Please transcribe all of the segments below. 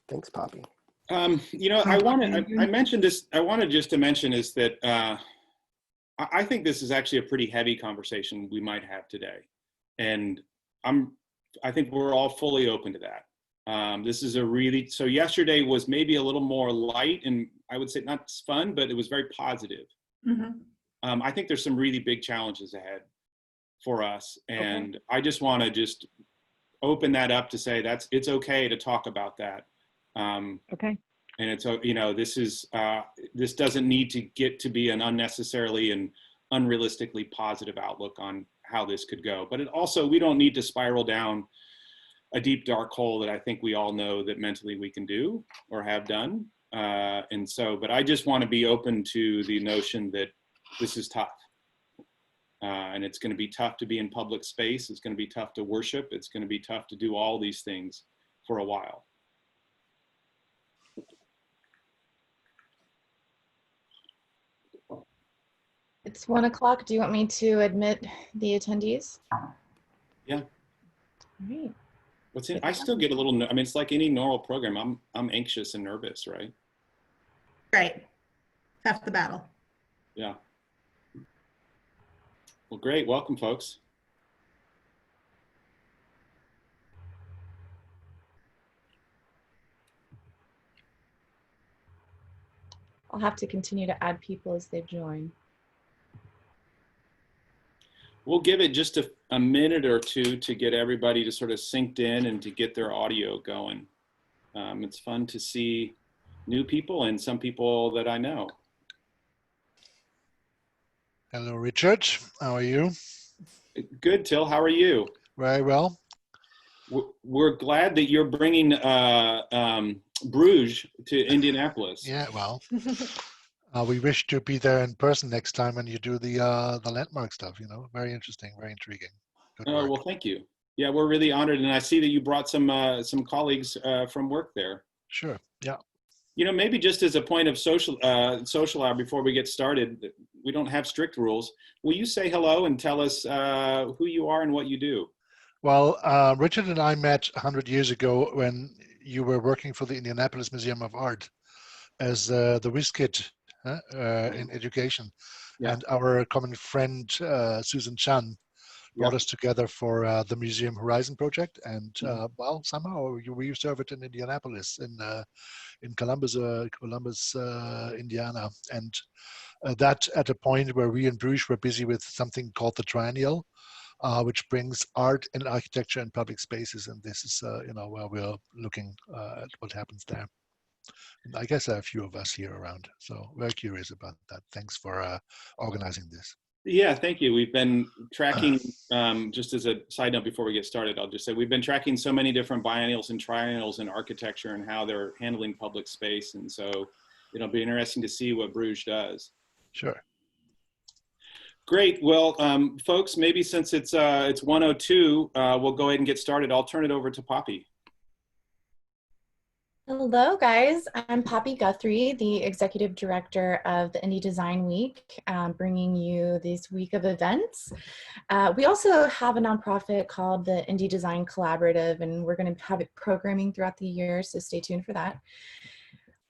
Thanks, Poppy. I mentioned this, I wanted just to mention is that I think this is actually a pretty heavy conversation we might have today. And I think we're all fully open to that. This is so yesterday was maybe a little more light and I would say not fun, but it was very positive. Mm-hmm. I think there's some really big challenges ahead for us. And I just want to just open that up to say it's okay to talk about that. Okay. And it's, this doesn't need to get to be an unnecessarily and unrealistically positive outlook on how this could go. But we don't need to spiral down a deep, dark hole that I think we all know that mentally we can do or have done. But I just want to be open to the notion that this is tough. And it's going to be tough to be in public space. It's going to be tough to worship. It's going to be tough to do all these things for a while. It's 1 o'clock. Do you want me to admit the attendees? Yeah. All right. I still get a little, it's like any normal program. I'm anxious and nervous, right? Right. Half the battle. Yeah. Well, great. Welcome, folks. I'll have to continue to add people as they join. We'll give it just a minute or two to get everybody to sort of synced in and to get their audio going. It's fun to see new people and some people that I know. Hello, Richard. How are you? Good, Till. How are you? Very well. We're glad that you're bringing Bruges to Indianapolis. Yeah, well, we wish to be there in person next time when you do the landmark stuff. Very interesting, very intriguing. Good work. Well, thank you. Yeah, we're really honored, and I see that you brought some colleagues from work there. Sure. Yeah. Maybe just as a point of social hour before we get started, we don't have strict rules. Will you say hello and tell us who you are and what you do? Well, Richard and I met 100 years ago when you were working for the Indianapolis Museum of Art as the whiz kid in education. Yeah. And our common friend, Susan Chan, brought us together for the Museum Horizon project. And somehow we serve it in Indianapolis, in Columbus, Indiana. And that at a point where we in Bruges were busy with something called the Triennial, which brings art and architecture in public spaces. And this is, where we're looking at what happens there. And I guess there are a few of us here around, so we're curious about that. Thanks for organizing this. Yeah, thank you. We've been tracking, just as a side note before we get started, I'll just say we've been tracking so many different biennials and triennials in architecture and how they're handling public space. And so it'll be interesting to see what Bruges does. Sure. Great. Well, folks, maybe since it's 1:02, we'll go ahead and get started. I'll turn it over to Poppy. Hello, guys. I'm Poppy Guthrie, the Executive Director of the Indy Design Week, bringing you this week of events. We also have a nonprofit called the Indy Design Collaborative, and we're going to have it programming throughout the year, so stay tuned for that.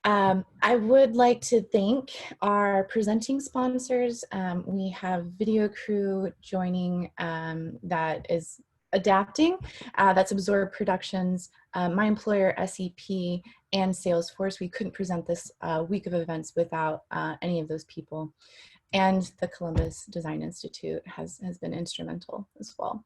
I would like to thank our presenting sponsors. We have video crew joining that is adapting, that's Absorb Productions, my employer SEP, and Salesforce. We couldn't present this week of events without any of those people. And the Columbus Design Institute has been instrumental as well.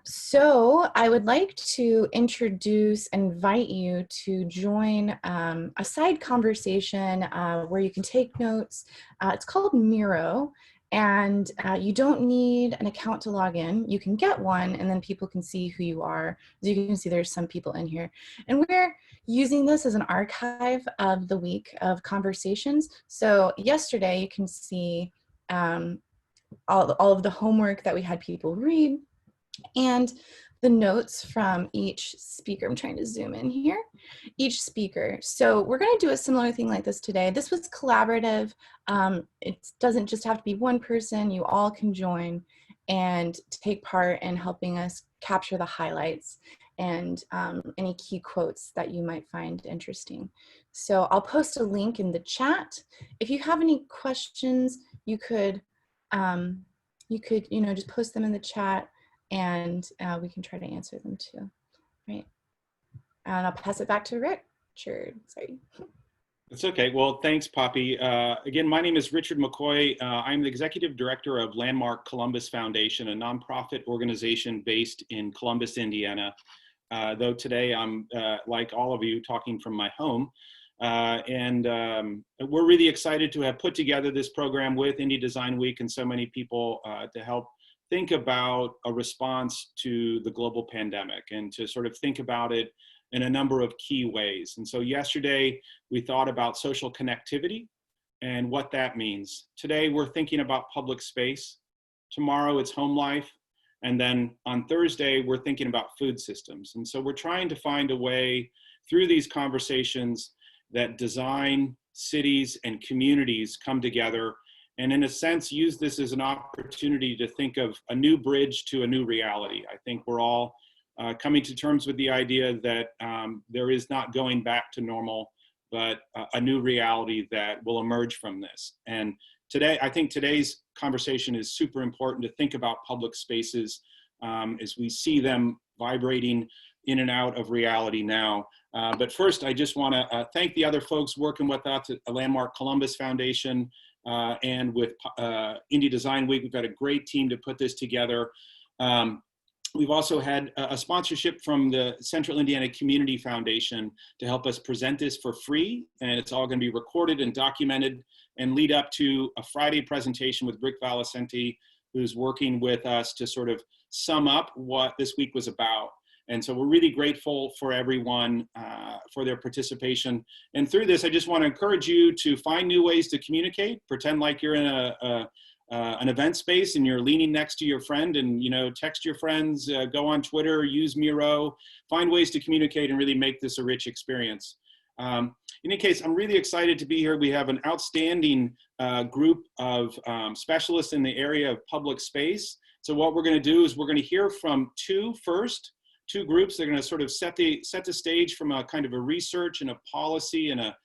So I would like to invite you to join a side conversation where you can take notes. It's called Miro. And you don't need an account to log in. You can get one, and then people can see who you are. As you can see, there's some people in here. And we're using this as an archive of the week of conversations. So yesterday, you can see all of the homework that we had people read, and the notes from each speaker. I'm trying to zoom in here. Each speaker. So we're going to do a similar thing like this today. This was collaborative. It doesn't just have to be one person. You all can join and take part in helping us capture the highlights and any key quotes that you might find interesting. So I'll post a link in the chat. If you have any questions, you could just post them in the chat, and we can try to answer them too, right? And I'll pass it back to Richard. Sorry. It's okay. Well, thanks, Poppy. Again, my name is Richard McCoy. I'm the Executive Director of Landmark Columbus Foundation, a nonprofit organization based in Columbus, Indiana. Though today I'm, like all of you, talking from my home. We're really excited to have put together this program with Indy Design Week and so many people to help think about a response to the global pandemic and to sort of think about it in a number of key ways. And so yesterday we thought about social connectivity and what that means. Today we're thinking about public space. Tomorrow it's home life. And then on Thursday, we're thinking about food systems. And so we're trying to find a way through these conversations that design, cities, and communities come together and in a sense use this as an opportunity to think of a new bridge to a new reality. I think we're all coming to terms with the idea that there is not going back to normal, but a new reality that will emerge from this. And today, I think today's conversation is super important to think about public spaces as we see them vibrating in and out of reality now. But first, I just want to thank the other folks working with us at the Landmark Columbus Foundation and with Indy Design Week. We've got a great team to put this together. We've also had a sponsorship from the Central Indiana Community Foundation to help us present this for free. And it's all going to be recorded and documented and lead up to a Friday presentation with Rick Valicenti, who's working with us to sort of sum up what this week was about. And so we're really grateful for everyone for their participation. And through this, I just want to encourage you to find new ways to communicate, pretend like you're in an event space and you're leaning next to your friend and, text your friends, go on Twitter, use Miro, find ways to communicate and really make this a rich experience. In any case, I'm really excited to be here. We have an outstanding group of specialists in the area of public space. So what we're going to do is we're going to hear from two groups. They're going to sort of set the stage from a kind of a research and a policy and a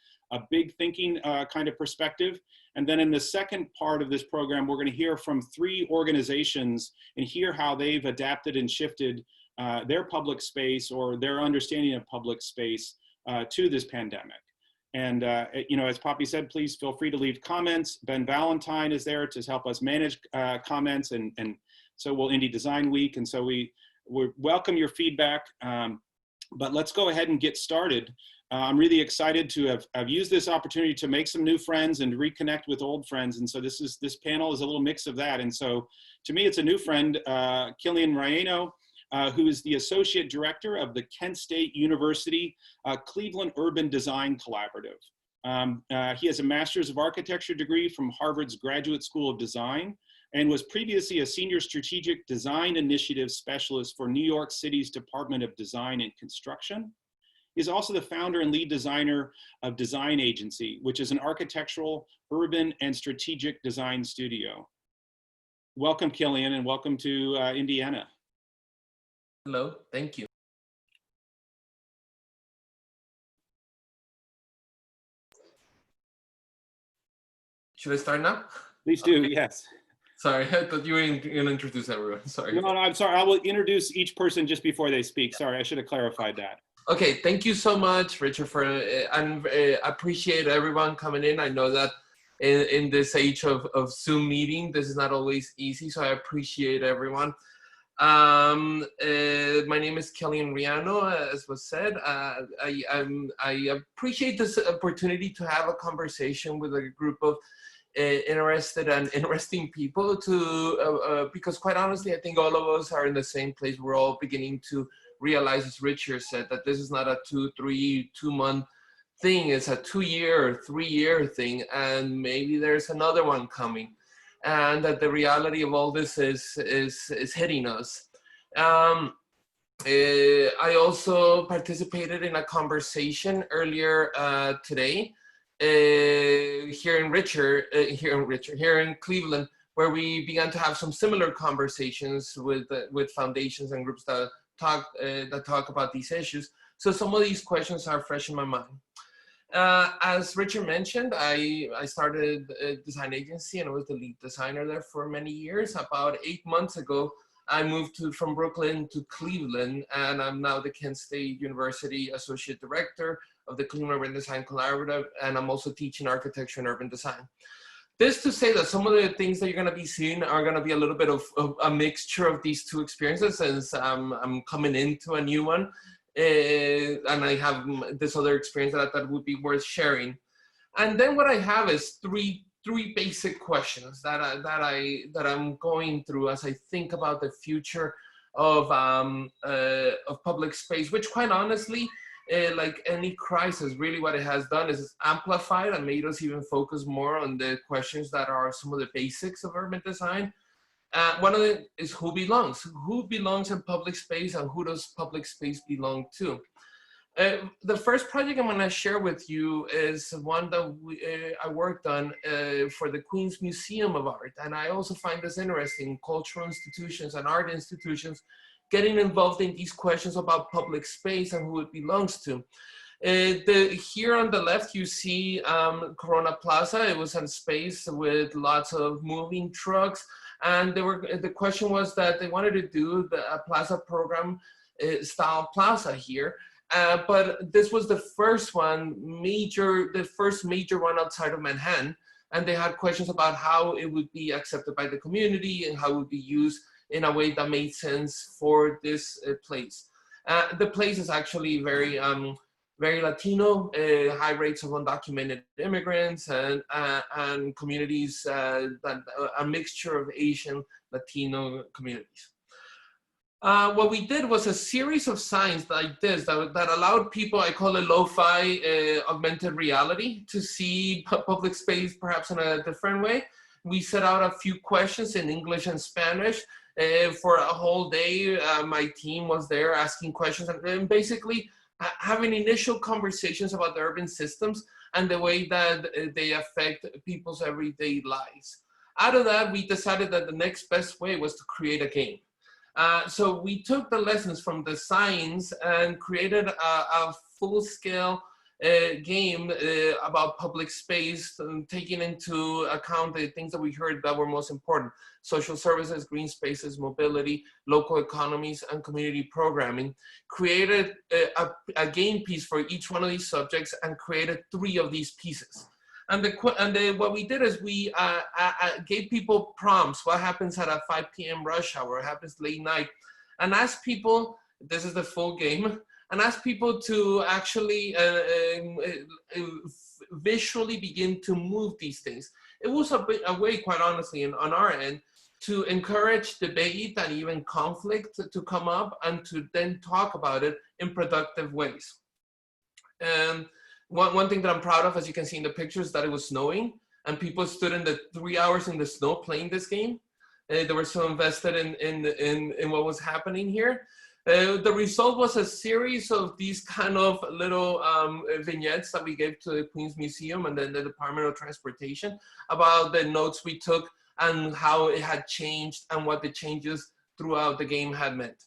big thinking kind of perspective. And then in the second part of this program, we're going to hear from 3 organizations and hear how they've adapted and shifted their public space or their understanding of public space to this pandemic. And, as Poppy said, please feel free to leave comments. Ben Valentine is there to help us manage comments, and so will Indy Design Week. And so we welcome your feedback, but let's go ahead and get started. I'm really excited to have used this opportunity to make some new friends and reconnect with old friends. And so this panel is a little mix of that. And so to me, it's a new friend, Quilian Riano, who is the Associate Director of the Kent State University Cleveland Urban Design Collaborative. He has a Master's of Architecture degree from Harvard's Graduate School of Design and was previously a Senior Strategic Design Initiative Specialist for New York City's Department of Design and Construction. He's also the founder and lead designer of Design Agency, which is an architectural, urban, and strategic design studio. Welcome, Quilian, and welcome to Indiana. Hello, thank you. Should I start now? Please do, okay. Yes. Sorry, I thought you were going to introduce everyone. Sorry. No, I'm sorry. I will introduce each person just before they speak. Sorry, I should have clarified that. Okay, thank you so much, Richard, for I appreciate everyone coming in. I know that in this age of Zoom meeting, this is not always easy, so I appreciate everyone. My name is Quilian Riano, as was said. I appreciate this opportunity to have a conversation with a group of interested and interesting people because quite honestly, I think all of us are in the same place. We're all beginning to realize, as Richard said, that this is not a 2-month thing. It's a 2-year or 3-year thing, and maybe there's another one coming, and that the reality of all this is hitting us. I also participated in a conversation earlier today here in Cleveland, where we began to have some similar conversations with foundations and groups that talk about these issues. So some of these questions are fresh in my mind. As Richard mentioned, I started a design agency and I was the lead designer there for many years. About 8 months ago, I moved from Brooklyn to Cleveland, and I'm now the Kent State University Associate Director of the Cleveland Urban Design Collaborative, and I'm also teaching architecture and urban design. This to say that some of the things that you're going to be seeing are going to be a little bit of a mixture of these two experiences, since I'm coming into a new one. And I have this other experience that I thought would be worth sharing. And then what I have is three basic questions that I'm going through as I think about the future of public space, which quite honestly, like any crisis, really what it has done is amplified and made us even focus more on the questions that are some of the basics of urban design. One of them is who belongs? Who belongs in public space, and who does public space belong to? The first project I'm going to share with you is one that I worked on for the Queens Museum of Art. And I also find this interesting, cultural institutions and art institutions getting involved in these questions about public space and who it belongs to. Here on the left, you see Corona Plaza. It was a space with lots of moving trucks. And the question was that they wanted to do a plaza program style plaza here. But this was the first major one outside of Manhattan. And they had questions about how it would be accepted by the community and how it would be used in a way that made sense for this place. The place is actually very Latino, high rates of undocumented immigrants and communities, a mixture of Asian, Latino communities. What we did was a series of signs like this that allowed people, I call it lo-fi augmented reality, to see public space perhaps in a different way. We set out a few questions in English and Spanish. For a whole day, my team was there asking questions and basically having initial conversations about the urban systems and the way that they affect people's everyday lives. Out of that, we decided that the next best way was to create a game. So we took the lessons from the signs and created a full-scale game about public space, taking into account the things that we heard that were most important: social services, green spaces, mobility, local economies, and community programming. Created a game piece for each one of these subjects and created 3 of these pieces. And what we did is we gave people prompts. What happens at a 5 p.m. rush hour? What happens late night? And asked people, this is the full game, and ask people to actually visually begin to move these things. It was a way, quite honestly, on our end, to encourage debate and even conflict to come up and to then talk about it in productive ways. And one thing that I'm proud of, as you can see in the pictures, is that it was snowing and people stood in the 3 hours in the snow playing this game. They were so invested in what was happening here. The result was a series of these kind of little vignettes that we gave to the Queens Museum and then the Department of Transportation about the notes we took and how it had changed and what the changes throughout the game had meant.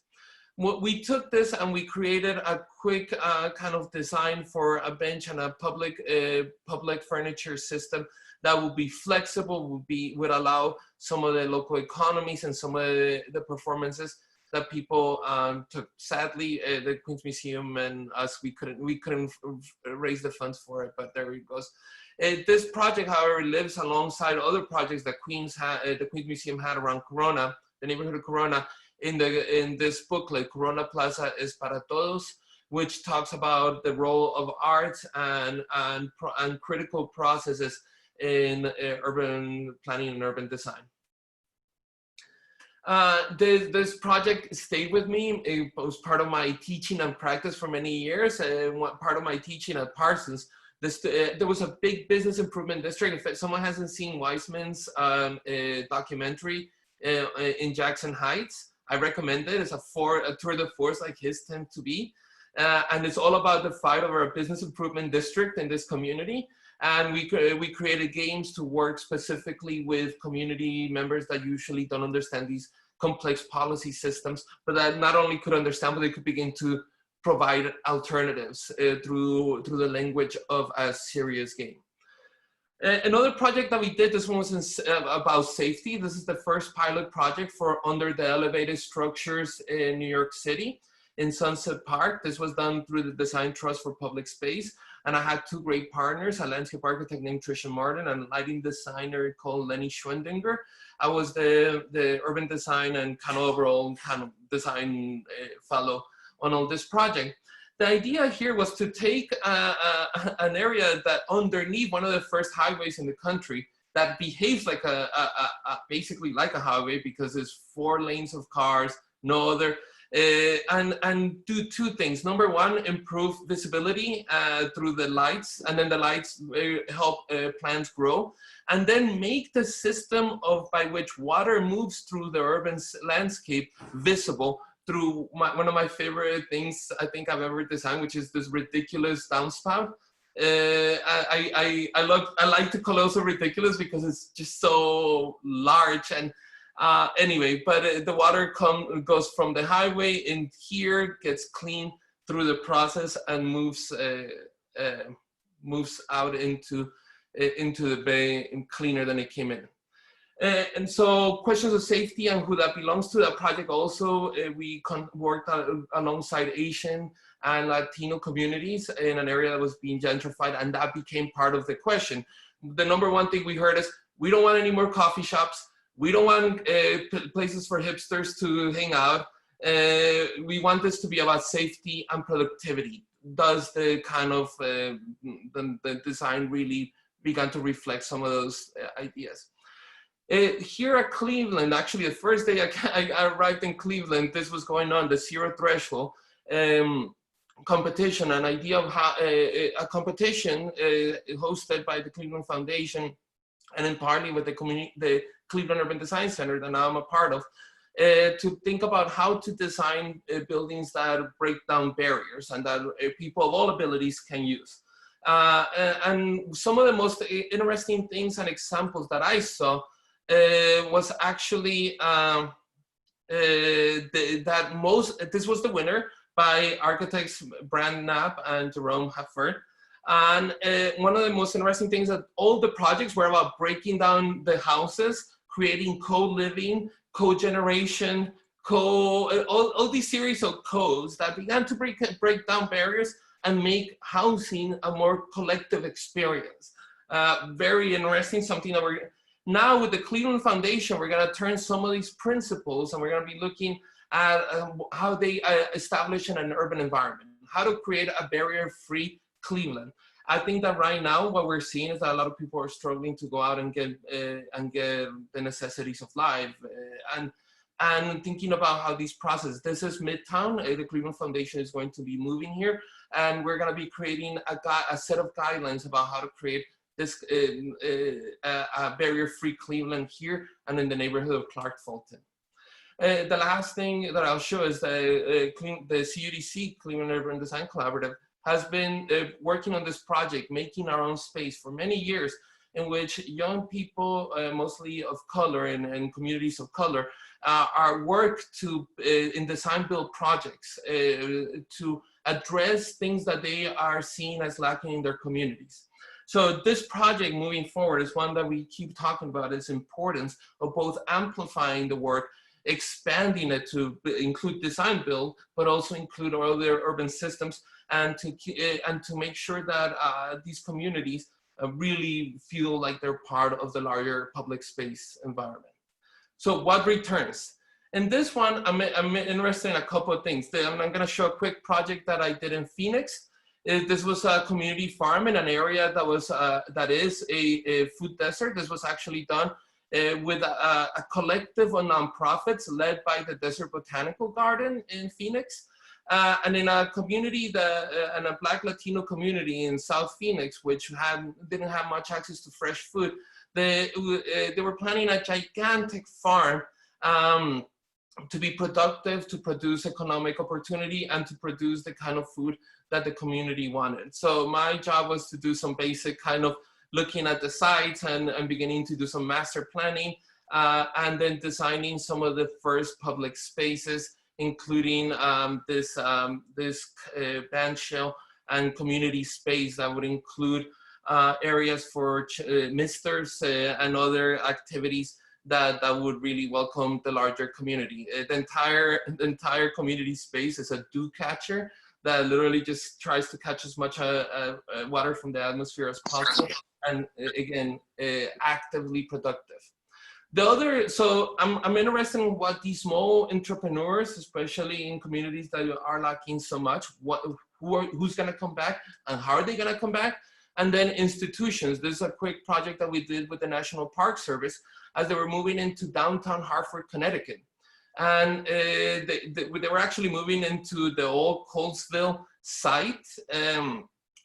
We took this and we created a quick kind of design for a bench and a public furniture system that would be flexible, would allow some of the local economies and some of the performances that people took. Sadly, the Queens Museum and us, we couldn't raise the funds for it, but there it goes. This project, however, lives alongside other projects that the Queens Museum had around Corona, the neighborhood of Corona, in this booklet, Corona Plaza es para Todos, which talks about the role of art and critical processes in urban planning and urban design. This project stayed with me. It was part of my teaching and practice for many years. Part of my teaching at Parsons, there was a big business improvement district. If someone hasn't seen Weissman's documentary in Jackson Heights, I recommend it. It's a tour de force like his tend to be. And it's all about the fight over a business improvement district in this community. And we created games to work specifically with community members that usually don't understand complex policy systems, but that not only could understand, but they could begin to provide alternatives through the language of a serious game. Another project that we did, this one was about safety. This is the first pilot project for under the elevated structures in New York City in Sunset Park. This was done through the Design Trust for Public Space. And I had two great partners, a landscape architect named Tricia Martin and a lighting designer called Lenny Schwendinger. I was the urban design and kind of overall kind of design fellow on all this project. The idea here was to take an area that underneath one of the first highways in the country that behaves like basically like a highway because there's 4 lanes of cars, no other, and do 2 things. Number one, improve visibility through the lights, and then the lights help plants grow, and then make the system by which water moves through the urban landscape visible through one of my favorite things I think I've ever designed, which is this ridiculous downspout. I like to call it also ridiculous because it's just so large. And anyway, but the water goes from the highway in here, gets clean through the process, and moves out into the bay and cleaner than it came in. And so questions of safety and who that belongs to, that project also, we worked alongside Asian and Latino communities in an area that was being gentrified, and that became part of the question. The number one thing we heard is, we don't want any more coffee shops. We don't want places for hipsters to hang out. We want this to be about safety and productivity. Does the kind of the design really began to reflect some of those ideas? Here at Cleveland, actually the first day I arrived in Cleveland, this was going on, the Zero Threshold competition, an idea of how a competition hosted by the Cleveland Foundation and in partly with the Cleveland Urban Design Center that now I'm a part of, to think about how to design buildings that break down barriers and that people of all abilities can use. And some of the most interesting things and examples that I saw was actually this was the winner by architects Brand Knapp and Jerome Hafford. And one of the most interesting things that all the projects were about breaking down the houses, creating co-living, co-generation, all these series of codes that began to break down barriers and make housing a more collective experience. Very interesting, something that we're now with the Cleveland Foundation, we're going to turn some of these principles and we're going to be looking at how they establish in an urban environment, how to create a barrier-free Cleveland. I think that right now what we're seeing is that a lot of people are struggling to go out and get the necessities of life, and thinking about how these processes. This is Midtown. The Cleveland Foundation is going to be moving here, and we're going to be creating a set of guidelines about how to create this barrier-free Cleveland here and in the neighborhood of Clark Fulton. The last thing that I'll show is the CUDC, Cleveland Urban Design Collaborative, has been working on this project, making our own space for many years, in which young people, mostly of color and communities of color, are work in design build projects to address things that they are seeing as lacking in their communities. So this project moving forward is one that we keep talking about, its importance of both amplifying the work, expanding it to include design build, but also include other urban systems, and to make sure that these communities really feel like they're part of the larger public space environment. So what returns? In this one, I'm interested in a couple of things. I'm going to show a quick project that I did in Phoenix. This was a community farm in an area that is a food desert. This was actually done with a collective of nonprofits led by the Desert Botanical Garden in Phoenix. And in a community, and a Black Latino community in South Phoenix, which didn't have much access to fresh food, they were planning a gigantic farm to be productive, to produce economic opportunity, and to produce the kind of food that the community wanted. So my job was to do some basic kind of looking at the sites and beginning to do some master planning and then designing some of the first public spaces, including this band shell and community space that would include areas for misters and other activities that would really welcome the larger community. The entire community space is a dew catcher that literally just tries to catch as much water from the atmosphere as possible, and again, actively productive. So I'm interested in what these small entrepreneurs, especially in communities that are lacking so much, who's gonna come back and how are they gonna come back? And then institutions. This is a quick project that we did with the National Park Service as they were moving into downtown Hartford, Connecticut. And they were actually moving into the old Colesville site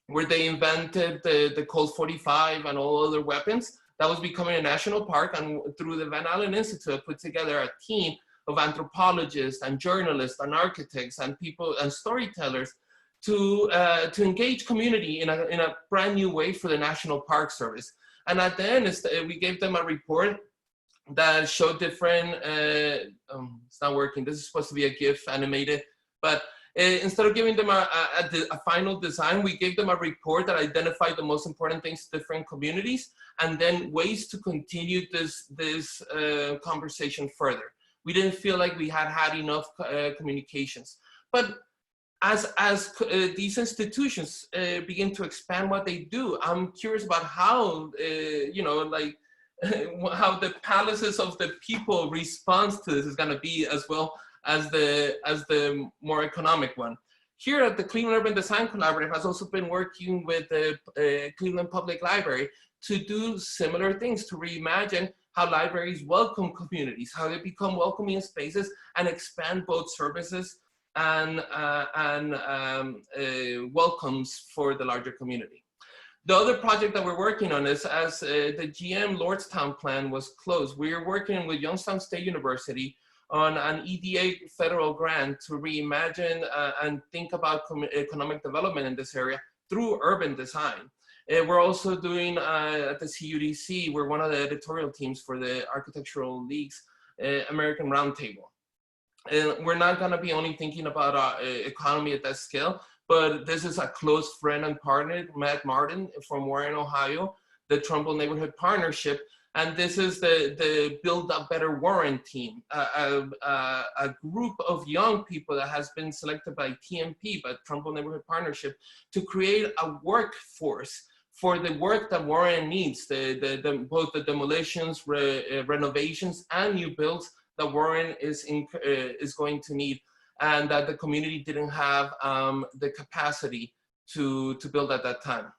where they invented the Colt 45 and all other weapons. That was becoming a national park, and through the Van Allen Institute, put together a team of anthropologists and journalists and architects and people and storytellers to engage community in a brand new way for the National Park Service. And at the end, we gave them a report that showed different, it's not working, this is supposed to be a GIF animated, but instead of giving them a final design, we gave them a report that identified the most important things to different communities, and then ways to continue this conversation further. We didn't feel like we had enough communications. But as these institutions begin to expand what they do, I'm curious about how, how the palaces of the people response to this is going to be, as well as the more economic one. Here at the Cleveland Urban Design Collaborative has also been working with the Cleveland Public Library to do similar things, to reimagine how libraries welcome communities, how they become welcoming spaces and expand both services and welcomes for the larger community. The other project that we're working on is, as the GM Lordstown plan was closed, we're working with Youngstown State University on an EDA federal grant to reimagine and think about economic development in this area through urban design. We're also doing at the CUDC, we're one of the editorial teams for the Architectural League's American Roundtable. And we're not gonna be only thinking about our economy at that scale, but this is a close friend and partner, Matt Martin from Warren, Ohio, the Trumbull Neighborhood Partnership. And this is the Build a Better Warren team, a group of young people that has been selected by TNP, by Trumbull Neighborhood Partnership, to create a workforce for the work that Warren needs, both the demolitions, renovations, and new builds that Warren is going to need, and that the community didn't have the capacity to build at that time.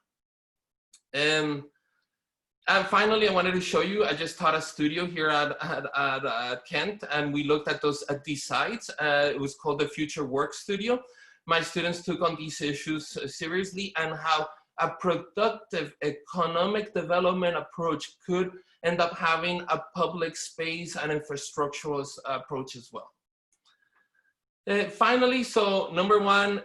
And finally, I wanted to show you, I just taught a studio here at Kent, and we looked at these sites. It was called the Future Work Studio. My students took on these issues seriously, and how a productive economic development approach could end up having a public space and infrastructural approach as well. Finally, so number one,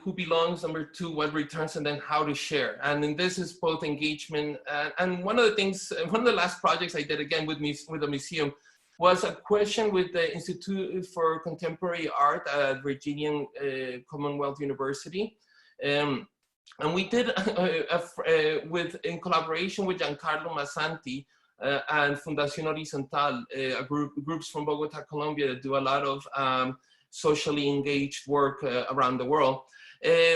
who belongs, number two, what returns, and then how to share. And then this is both engagement, and one of the things, one of the last projects I did again with the museum was a question with the Institute for Contemporary Art at Virginia Commonwealth University. And we did, in collaboration with Giancarlo Massanti and Fundación Horizontal, groups from Bogota, Colombia, that do a lot of socially engaged work around the world.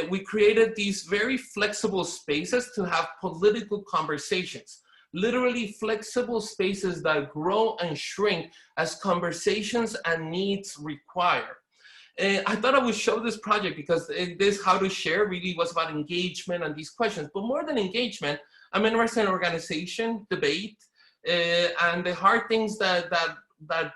We created these very flexible spaces to have political conversations, literally flexible spaces that grow and shrink as conversations and needs require. I thought I would show this project because this How to Share really was about engagement and these questions, but more than engagement, I'm interested in organization, debate, and the hard things that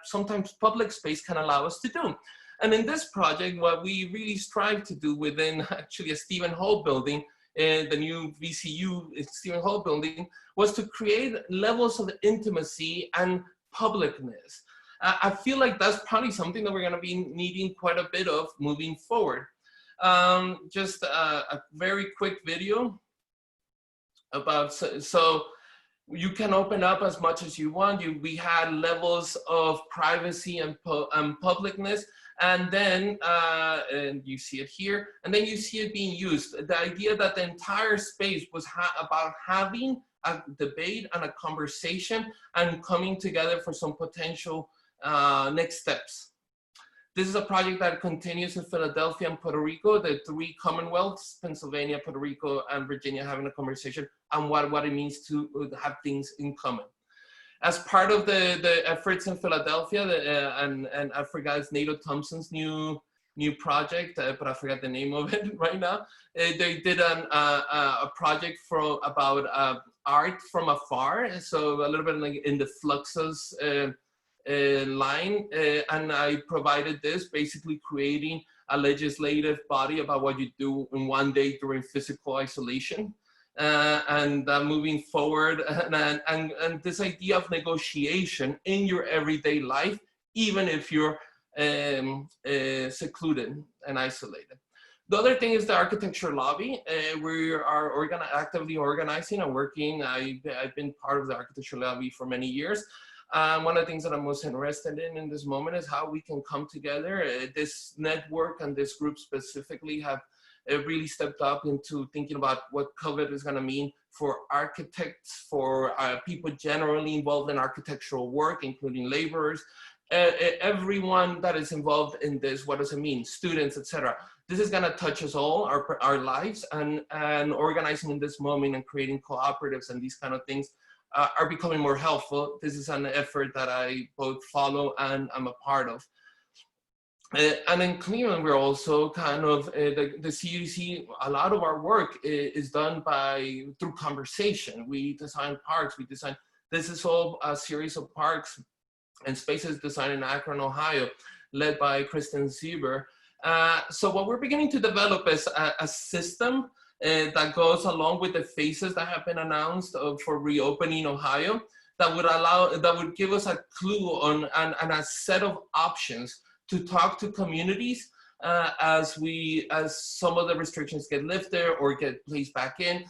sometimes public space can allow us to do. And in this project, what we really strive to do within actually a Stephen Hall building, the new VCU Stephen Hall building, was to create levels of intimacy and publicness. I feel like that's probably something that we're gonna be needing quite a bit of moving forward. Just a very quick video about, so you can open up as much as you want. We had levels of privacy and publicness, and then and you see it here, and then you see it being used. The idea that the entire space was about having a debate and a conversation and coming together for some potential next steps. This is a project that continues in Philadelphia and Puerto Rico, the three Commonwealths, Pennsylvania, Puerto Rico, and Virginia, having a conversation on what it means to have things in common. As part of the efforts in Philadelphia, and I forgot, it's Nato Thompson's new project, but I forgot the name of it right now. They did a project about art from afar, so a little bit like in the Fluxus line, and I provided this, basically creating a legislative body about what you do in one day during physical isolation, and moving forward, and this idea of negotiation in your everyday life, even if you're secluded and isolated. The other thing is the architecture lobby. We are actively organizing and working. I've been part of the architecture lobby for many years. One of the things that I'm most interested in this moment is how we can come together. This network and this group specifically have really stepped up into thinking about what COVID is going to mean for architects, for people generally involved in architectural work, including laborers, everyone that is involved in this. What does it mean? Students, etc. This is going to touch us all, our lives, and organizing in this moment and creating cooperatives and these kind of things are becoming more helpful. This is an effort that I both follow and I'm a part of. And in Quilian, we're also kind of, the CUC, a lot of our work is done through conversation. We design parks, this is all a series of parks and spaces designed in Akron, Ohio, led by Kristen Sieber. So what we're beginning to develop is a system that goes along with the phases that have been announced for reopening Ohio, that would give us a clue on and a set of options to talk to communities as some of the restrictions get lifted or get placed back in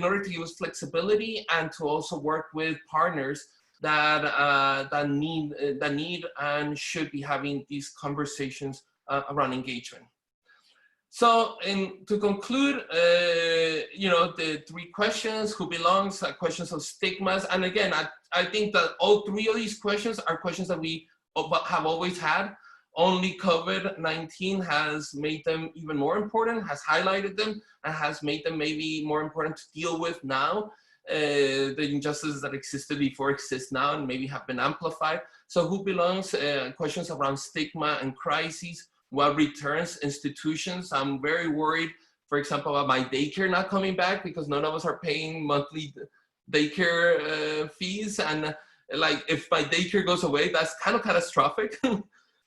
order to use flexibility and to also work with partners that need and should be having these conversations around engagement. So, to conclude, the three questions: who belongs, questions of stigmas, and again, I think that all three of these questions are questions that we have always had. Only COVID-19 has made them even more important, has highlighted them, and has made them maybe more important to deal with now. The injustices that existed before exist now and maybe have been amplified. So who belongs, questions around stigma and crises, what returns institutions. I'm very worried, for example, about my daycare not coming back because none of us are paying monthly daycare fees. And like, if my daycare goes away, that's kind of catastrophic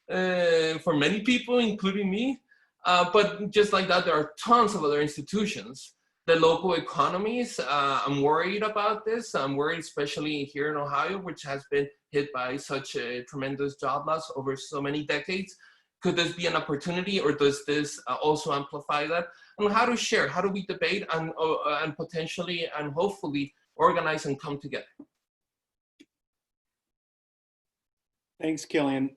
for many people, including me. But just like that, there are tons of other institutions. The local economies, I'm worried about this. I'm worried, especially here in Ohio, which has been hit by such a tremendous job loss over so many decades. Could this be an opportunity, or does this also amplify that? And how to share, how do we debate and potentially and hopefully organize and come together? Thanks, Quilian.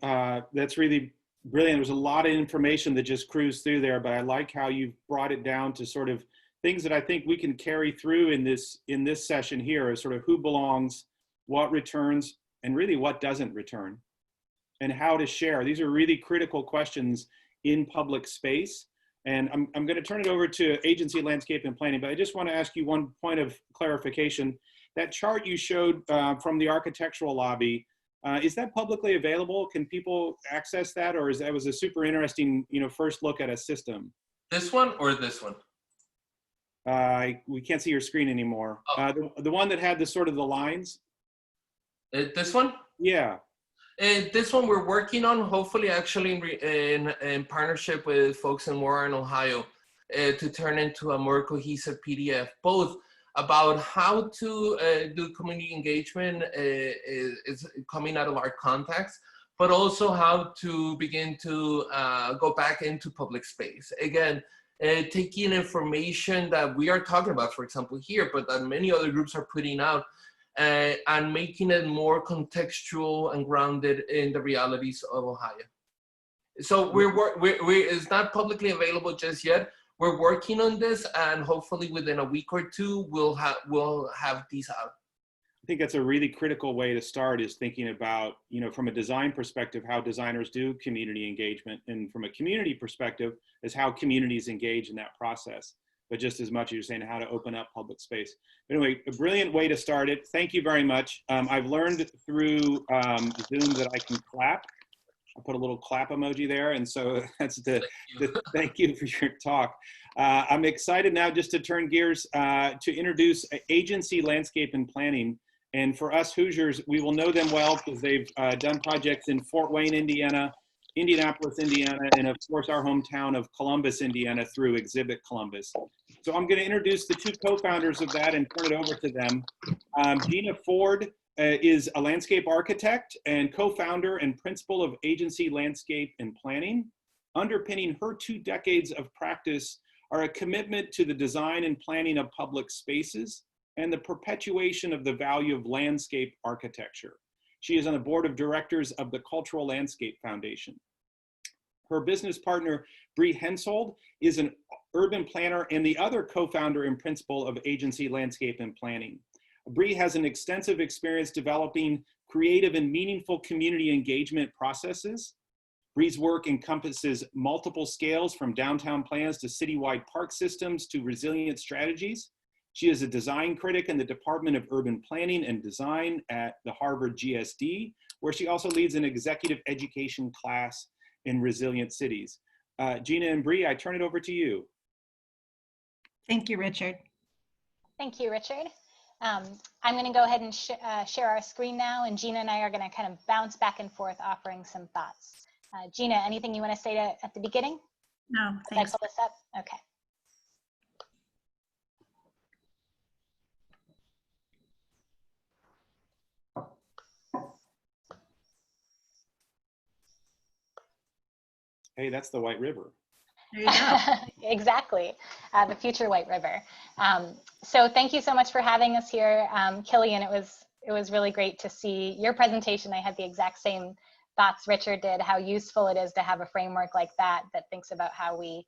That's really brilliant. There's a lot of information that just cruised through there, but I like how you've brought it down to sort of things that I think we can carry through in this session here, is sort of who belongs, what returns, and really what doesn't return, and how to share. These are really critical questions in public space. And I'm going to turn it over to Agency Landscape and Planning, but I just want to ask you one point of clarification. That chart you showed from the architectural lobby, is that publicly available? Can people access that, or that was a super interesting, first look at a system? This one or this one? We can't see your screen anymore. Oh. The one that had the sort of the lines. This one? Yeah. This one we're working on, hopefully actually in partnership with folks in Warren, Ohio, to turn into a more cohesive PDF, both about how to do community engagement is coming out of our contacts, but also how to begin to go back into public space. Again, taking information that we are talking about, for example, here, but that many other groups are putting out, and making it more contextual and grounded in the realities of Ohio. So it's not publicly available just yet. We're working on this, and hopefully within a week or two, we'll have these out. I think that's a really critical way to start, is thinking about, you know, from a design perspective, how designers do community engagement, and from a community perspective is how communities engage in that process. But just as much as you're saying, how to open up public space. Anyway, a brilliant way to start it. Thank you very much. I've learned through Zoom that I can clap. I'll put a little clap emoji there. And so that's the thank you for your talk. I'm excited now just to turn gears to introduce Agency Landscape and Planning. And for us Hoosiers, we will know them well because they've done projects in Fort Wayne, Indiana, Indianapolis, Indiana, and of course our hometown of Columbus, Indiana through Exhibit Columbus. So I'm going to introduce the two co-founders of that and turn it over to them. Gina Ford is a landscape architect and co-founder and principal of Agency Landscape and Planning. Underpinning her 2 decades of practice are a commitment to the design and planning of public spaces and the perpetuation of the value of landscape architecture. She is on the board of directors of the Cultural Landscape Foundation. Her business partner, Brie Hensold, is an urban planner and the other co-founder and principal of Agency Landscape and Planning. Brie has an extensive experience developing creative and meaningful community engagement processes. Brie's work encompasses multiple scales, from downtown plans to citywide park systems to resilient strategies. She is a design critic in the Department of Urban Planning and Design at the Harvard GSD, where she also leads an executive education class in resilient cities. Gina and Brie, I turn it over to you. Thank you, Richard. Thank you, Richard. I'm going to go ahead and share our screen now, and Gina and I are going to kind of bounce back and forth offering some thoughts. Gina, anything you want to say at the beginning? No, Did I thanks. pull this up? Okay. Hey, that's the White River. There you go. Exactly, the future White River. So thank you so much for having us here. Quilian, it was really great to see your presentation. I had the exact same thoughts Richard did, how useful it is to have a framework like that thinks about how we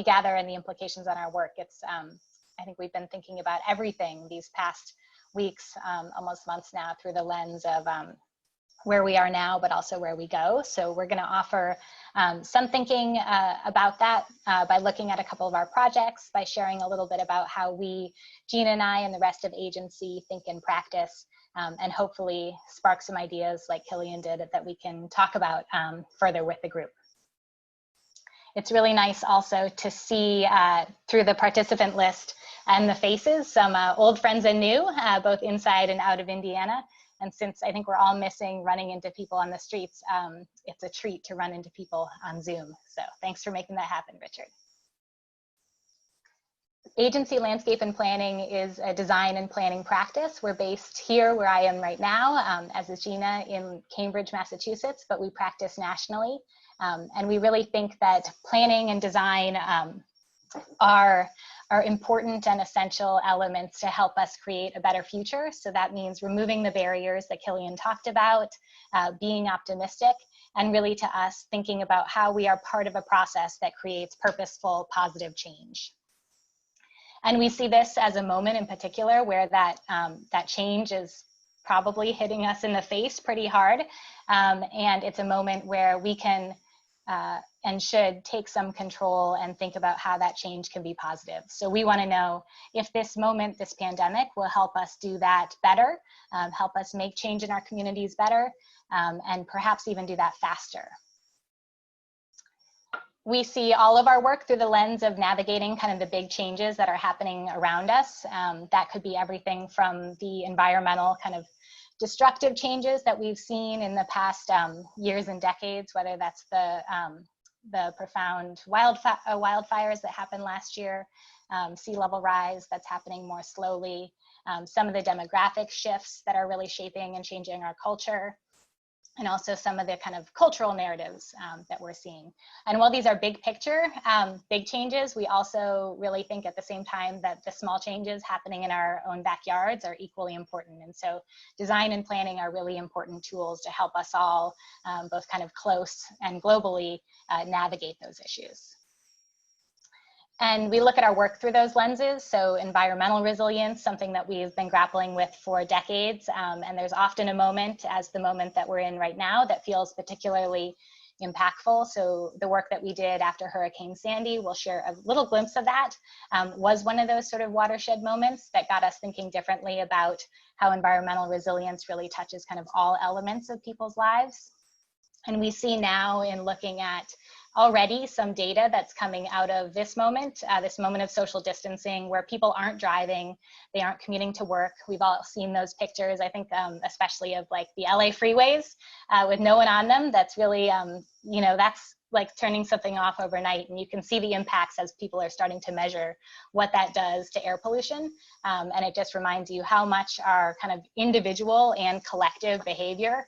gather and the implications on our work. It's I think we've been thinking about everything these past weeks, almost months now, through the lens of where we are now, but also where we go. So we're going to offer some thinking about that by looking at a couple of our projects, by sharing a little bit about how we, Gina and I, and the rest of Agency think and practice, and hopefully spark some ideas like Quilian did that we can talk about further with the group. It's really nice also to see through the participant list and the faces, some old friends and new, both inside and out of Indiana. And since I think we're all missing running into people on the streets, it's a treat to run into people on Zoom. So thanks for making that happen, Richard. Agency Landscape and Planning is a design and planning practice. We're based here where I am right now, as is Gina, in Cambridge, Massachusetts, but we practice nationally. And we really think that planning and design are important and essential elements to help us create a better future. So that means removing the barriers that Quilian talked about, being optimistic, and really to us thinking about how we are part of a process that creates purposeful, positive change. And we see this as a moment in particular where that change is probably hitting us in the face pretty hard. And it's a moment where we can and should take some control and think about how that change can be positive. So we want to know if this moment, this pandemic, will help us do that better, help us make change in our communities better, and perhaps even do that faster. We see all of our work through the lens of navigating kind of the big changes that are happening around us. That could be everything from the environmental kind of destructive changes that we've seen in the past years and decades, whether that's the profound wildfires that happened last year, sea level rise that's happening more slowly, some of the demographic shifts that are really shaping and changing our culture, and also some of the kind of cultural narratives that we're seeing. And while these are big picture, big changes, we also really think at the same time that the small changes happening in our own backyards are equally important. And so design and planning are really important tools to help us all, both kind of close and globally, navigate those issues. And we look at our work through those lenses. So environmental resilience, something that we've been grappling with for decades. And there's often a moment, as the moment that we're in right now, that feels particularly impactful. So the work that we did after Hurricane Sandy, we'll share a little glimpse of that, was one of those sort of watershed moments that got us thinking differently about how environmental resilience really touches kind of all elements of people's lives. And we see now in looking at already some data that's coming out of this moment of social distancing where people aren't driving, they aren't commuting to work. We've all seen those pictures, I think, especially of like the LA freeways with no one on them. That's really, you know, that's like turning something off overnight, and you can see the impacts as people are starting to measure what that does to air pollution. And it just reminds you how much our kind of individual and collective behavior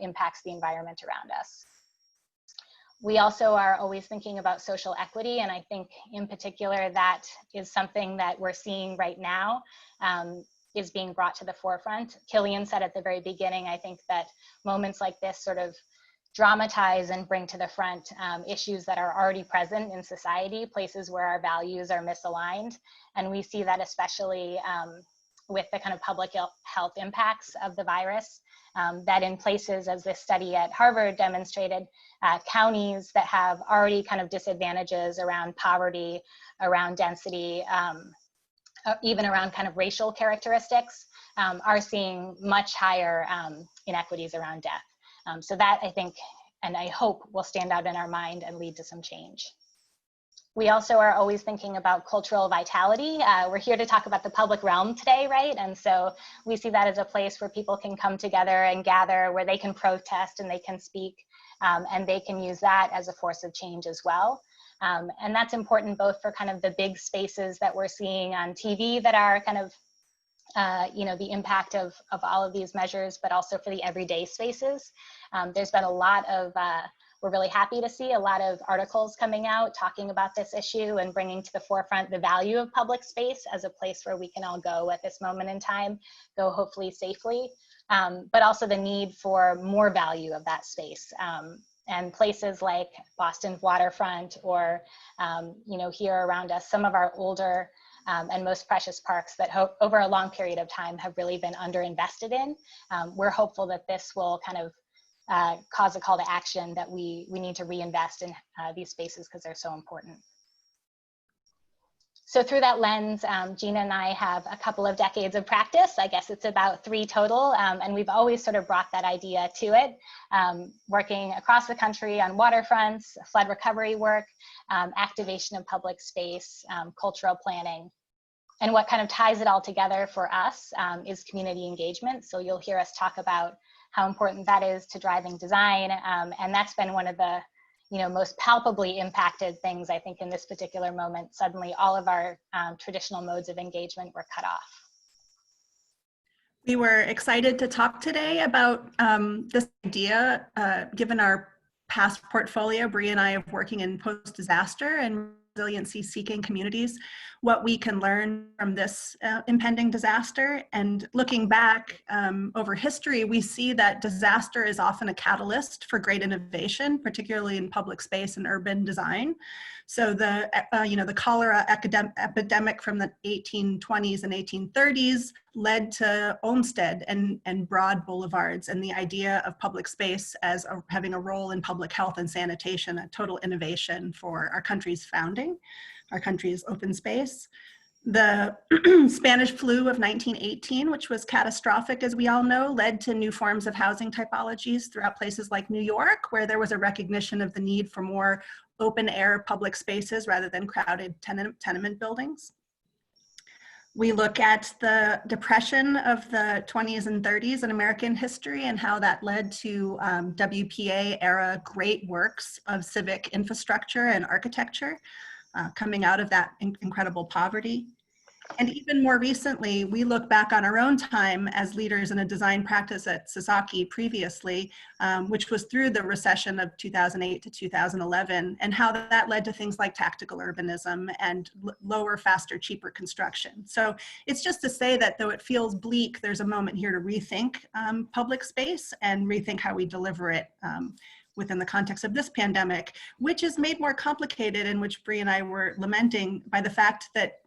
impacts the environment around us. We also are always thinking about social equity, and I think in particular that is something that we're seeing right now is being brought to the forefront. Quilian said at the very beginning, I think that moments like this sort of dramatize and bring to the front issues that are already present in society, places where our values are misaligned. And we see that especially with the kind of public health impacts of the virus, that in places, as this study at Harvard demonstrated, counties that have already kind of disadvantages around poverty, around density, even around kind of racial characteristics, are seeing much higher inequities around death. So that, I think, and I hope, will stand out in our mind and lead to some change. We also are always thinking about cultural vitality. We're here to talk about the public realm today, right? And so we see that as a place where people can come together and gather, where they can protest and they can speak, and they can use that as a force of change as well. And that's important both for kind of the big spaces that we're seeing on TV that are kind of you know, the impact of all of these measures, but also for the everyday spaces. There's been a lot of, we're really happy to see a lot of articles coming out talking about this issue and bringing to the forefront the value of public space as a place where we can all go at this moment in time, go hopefully safely, but also the need for more value of that space. And places like Boston's waterfront or, you know, here around us, some of our older and most precious parks that over a long period of time have really been underinvested in. We're hopeful that this will kind of cause a call to action that we need to reinvest in these spaces because they're so important. So through that lens, Gina and I have a couple of decades of practice. I guess it's about 3 total, and we've always sort of brought that idea to it, working across the country on waterfronts, flood recovery work, activation of public space, cultural planning. And what kind of ties it all together for us is community engagement. So you'll hear us talk about how important that is to driving design, and that's been one of the, you know, most palpably impacted things, I think, in this particular moment. Suddenly all of our traditional modes of engagement were cut off. We were excited to talk today about this idea, given our past portfolio, Brie and I, of working in post-disaster and resiliency seeking communities, what we can learn from this impending disaster. And looking back over history, we see that disaster is often a catalyst for great innovation, particularly in public space and urban design. So the, you know, the cholera epidemic from the 1820s and 1830s led to Olmsted and broad boulevards, and the idea of public space as having a role in public health and sanitation, a total innovation for our country's founding, our country's open space. The Spanish flu of 1918, which was catastrophic, as we all know, led to new forms of housing typologies throughout places like New York, where there was a recognition of the need for more open air public spaces rather than crowded tenement buildings. We look at the depression of the 20s and 30s in American history and how that led to WPA era great works of civic infrastructure and architecture coming out of that incredible poverty. And even more recently, we look back on our own time as leaders in a design practice at Sasaki previously, which was through the recession of 2008 to 2011, and how that led to things like tactical urbanism and lower, faster, cheaper construction. So it's just to say that though it feels bleak, there's a moment here to rethink public space and rethink how we deliver it within the context of this pandemic, which is made more complicated, and which Brie and I were lamenting by the fact that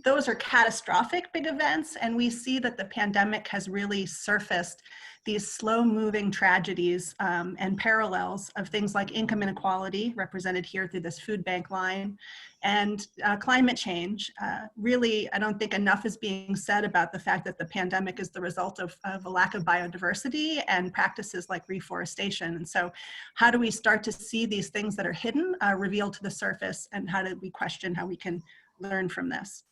those are catastrophic big events, and we see that the pandemic has really surfaced these slow-moving tragedies and parallels of things like income inequality, represented here through this food bank line, and climate change. Really, I don't think enough is being said about the fact that the pandemic is the result of a lack of biodiversity and practices like reforestation. And so how do we start to see these things that are hidden revealed to the surface, and how do we question how we can learn from this?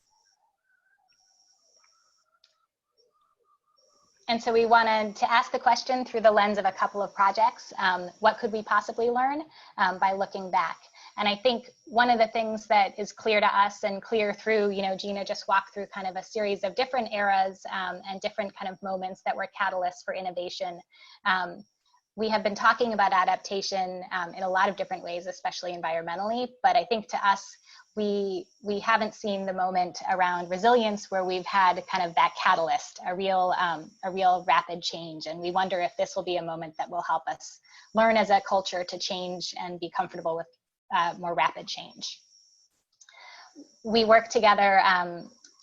And so we wanted to ask the question through the lens of a couple of projects. What could we possibly learn by looking back? And I think one of the things that is clear to us and clear through, Gina just walked through kind of a series of different eras and different kind of moments that were catalysts for innovation. We have been talking about adaptation in a lot of different ways, especially environmentally, but I think to us, we haven't seen the moment around resilience where we've had kind of that catalyst, a real rapid change. And we wonder if this will be a moment that will help us learn as a culture to change and be comfortable with more rapid change. We worked together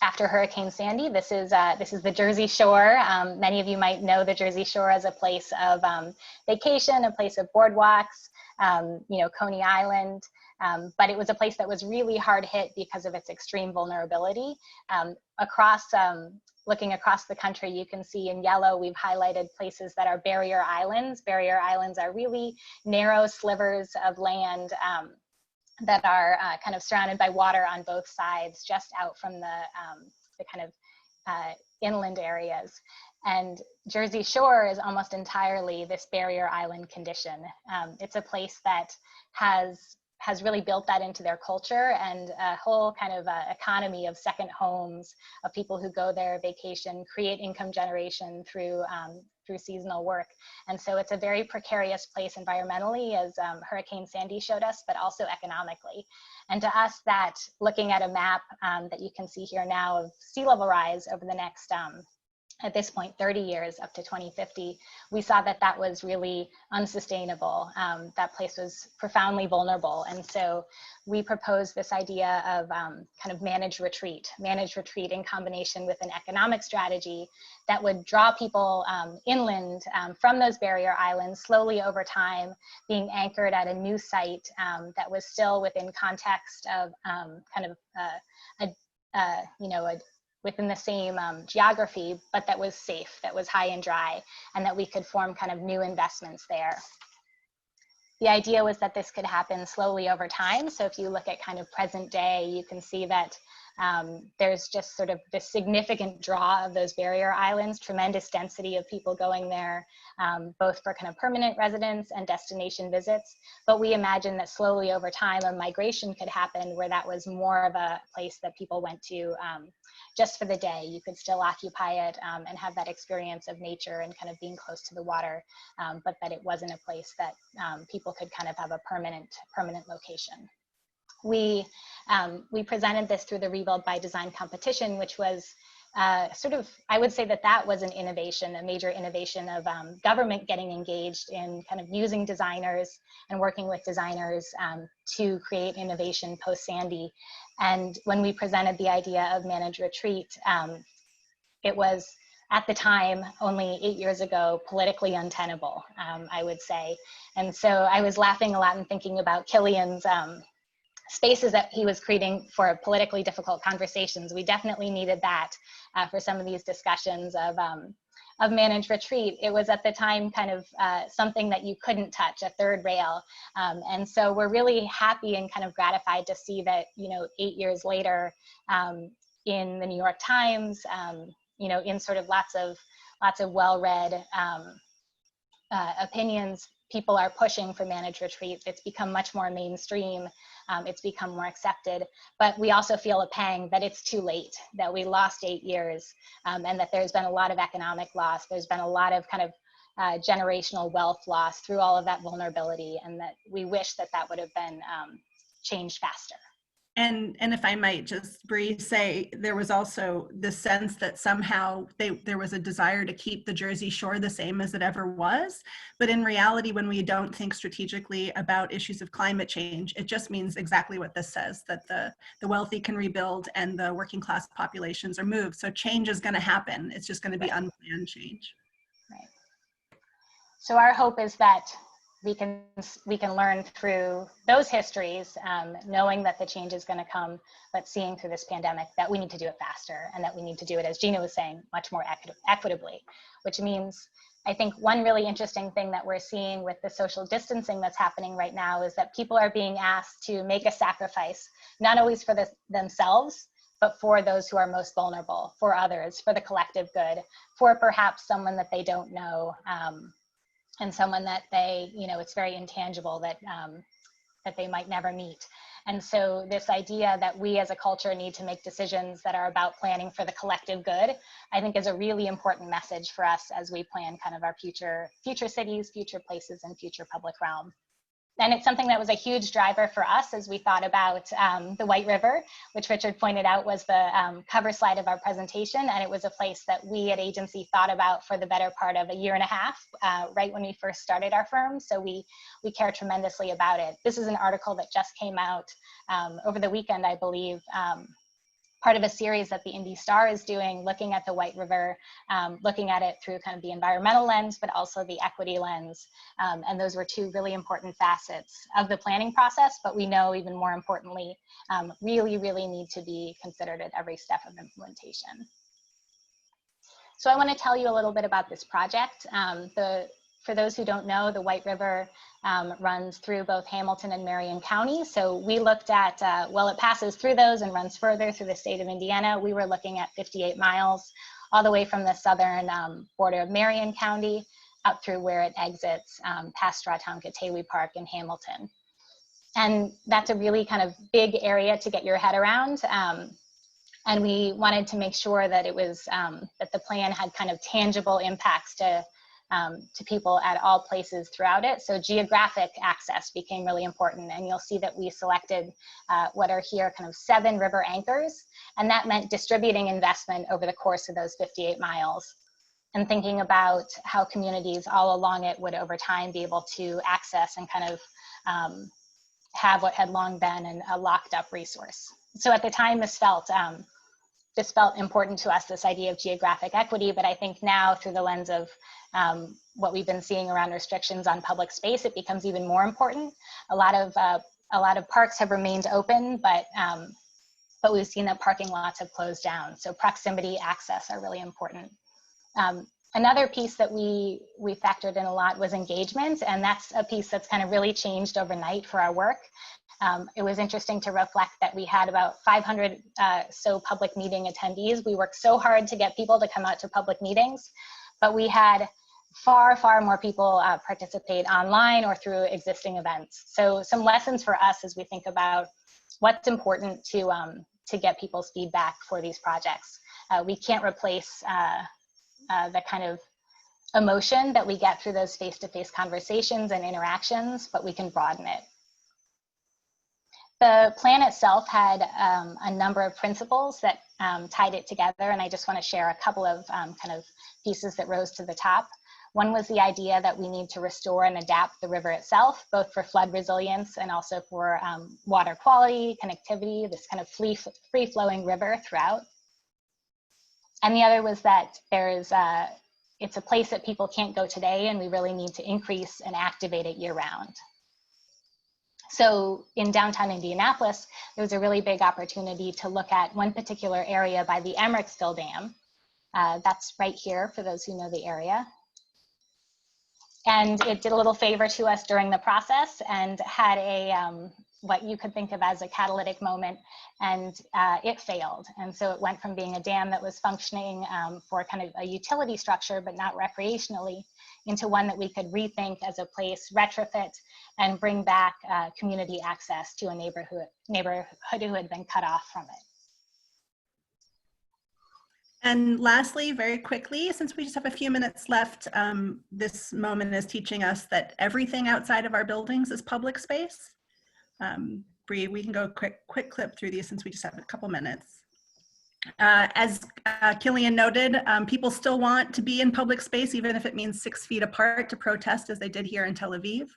after Hurricane Sandy. This is the Jersey Shore. Many of you might know the Jersey Shore as a place of vacation, a place of boardwalks, Coney Island. But it was a place that was really hard hit because of its extreme vulnerability. Looking across the country, you can see in yellow, we've highlighted places that are barrier islands. Barrier islands are really narrow slivers of land that are kind of surrounded by water on both sides, just out from the kind of inland areas. And Jersey Shore is almost entirely this barrier island condition. It's a place that has really built that into their culture, and a whole kind of economy of second homes, of people who go there vacation, create income generation through seasonal work. And so it's a very precarious place environmentally, as Hurricane Sandy showed us, but also economically. And to us, that, looking at a map that you can see here now of sea level rise over the next at this point, 30 years up to 2050, we saw that that was really unsustainable. That place was profoundly vulnerable. And so we proposed this idea of kind of managed retreat in combination with an economic strategy that would draw people inland from those barrier islands slowly over time, being anchored at a new site that was still within context of within the same geography, but that was safe, that was high and dry, and that we could form kind of new investments there. The idea was that this could happen slowly over time. So if you look at kind of present day, you can see that there's just sort of this significant draw of those barrier islands, tremendous density of people going there, both for kind of permanent residence and destination visits. But we imagine that slowly over time, a migration could happen where that was more of a place that people went to just for the day. You could still occupy it and have that experience of nature and kind of being close to the water, but that it wasn't a place that people could kind of have a permanent location. We presented this through the Rebuild by Design competition, which was I would say that was an innovation, a major innovation of government getting engaged in kind of using designers and working with designers to create innovation post-Sandy. And when we presented the idea of managed retreat, it was, at the time, only 8 years ago, politically untenable, I would say. And so I was laughing a lot and thinking about Quilian's spaces that he was creating for politically difficult conversations. We definitely needed that for some of these discussions of managed retreat. It was at the time kind of something that you couldn't touch, a third rail. And so we're really happy and kind of gratified to see that, 8 years later, in the New York Times, in sort of lots of well-read opinions, people are pushing for managed retreats. It's become much more mainstream. It's become more accepted, but we also feel a pang that it's too late, that we lost 8 years, and that there's been a lot of economic loss. There's been a lot of kind of generational wealth loss through all of that vulnerability, and that we wish that that would have been changed faster. And if I might just, Brie, say there was also the sense that somehow there was a desire to keep the Jersey Shore the same as it ever was. But in reality, when we don't think strategically about issues of climate change, it just means exactly what this says, that the wealthy can rebuild and the working class populations are moved. So change is going to happen. It's just going to be unplanned change. Right. So our hope is that we can learn through those histories, knowing that the change is going to come, but seeing through this pandemic that we need to do it faster, and that we need to do it, as Gina was saying, much more equitably, which means I think one really interesting thing that we're seeing with the social distancing that's happening right now is that people are being asked to make a sacrifice, not always for themselves, but for those who are most vulnerable, for others, for the collective good, for perhaps someone that they don't know, and someone that they, it's very intangible, that that they might never meet. And so this idea that we as a culture need to make decisions that are about planning for the collective good, I think is a really important message for us as we plan kind of our future cities, future places, and future public realm. And it's something that was a huge driver for us as we thought about the White River, which Richard pointed out was the cover slide of our presentation. And it was a place that we at agency thought about for the better part of a year and a half, right when we first started our firm. So we care tremendously about it. This is an article that just came out over the weekend, I believe, part of a series that the Indy Star is doing, looking at the White River, looking at it through kind of the environmental lens, but also the equity lens. And those were two really important facets of the planning process, but we know even more importantly, really, really need to be considered at every step of implementation. So I want to tell you a little bit about this project. For those who don't know, the White River runs through both Hamilton and Marion County. So we looked at, well, it passes through those and runs further through the state of Indiana. We were looking at 58 miles all the way from the southern border of Marion County up through where it exits past Strawtown-Katawee Park in Hamilton. And that's a really kind of big area to get your head around. And we wanted to make sure that it was, that the plan had kind of tangible impacts to people at all places throughout it. So geographic access became really important. And you'll see that we selected what are here kind of 7 river anchors. And that meant distributing investment over the course of those 58 miles and thinking about how communities all along it would over time be able to access and kind of have what had long been a locked up resource. So at the time this felt important to us, this idea of geographic equity, but I think now through the lens of what we've been seeing around restrictions on public space, it becomes even more important. A lot of parks have remained open, but we've seen that parking lots have closed down. So proximity, access are really important. Another piece that we factored in a lot was engagement, and that's a piece that's kind of really changed overnight for our work. It was interesting to reflect that we had about 500 so public meeting attendees. We worked so hard to get people to come out to public meetings, but we had far, far more people participate online or through existing events. So some lessons for us as we think about what's important to get people's feedback for these projects. We can't replace the kind of emotion that we get through those face-to-face conversations and interactions, but we can broaden it. The plan itself had a number of principles that tied it together, and I just want to share a couple of kind of pieces that rose to the top. One was the idea that we need to restore and adapt the river itself, both for flood resilience and also for water quality, connectivity, this kind of free-flowing river throughout. And the other was that it's a place that people can't go today, and we really need to increase and activate it year-round. So in downtown Indianapolis, there was a really big opportunity to look at one particular area by the Emmericksville Dam. That's right here for those who know the area. And it did a little favor to us during the process and had what you could think of as a catalytic moment, and it failed. And so it went from being a dam that was functioning for kind of a utility structure, but not recreationally, into one that we could rethink as a place, retrofit, and bring back community access to a neighborhood who had been cut off from it. And lastly, very quickly, since we just have a few minutes left, this moment is teaching us that everything outside of our buildings is public space. Brie, we can go quick clip through these since we just have a couple minutes. As Quilian noted, people still want to be in public space, even if it means 6 feet apart, to protest as they did here in Tel Aviv.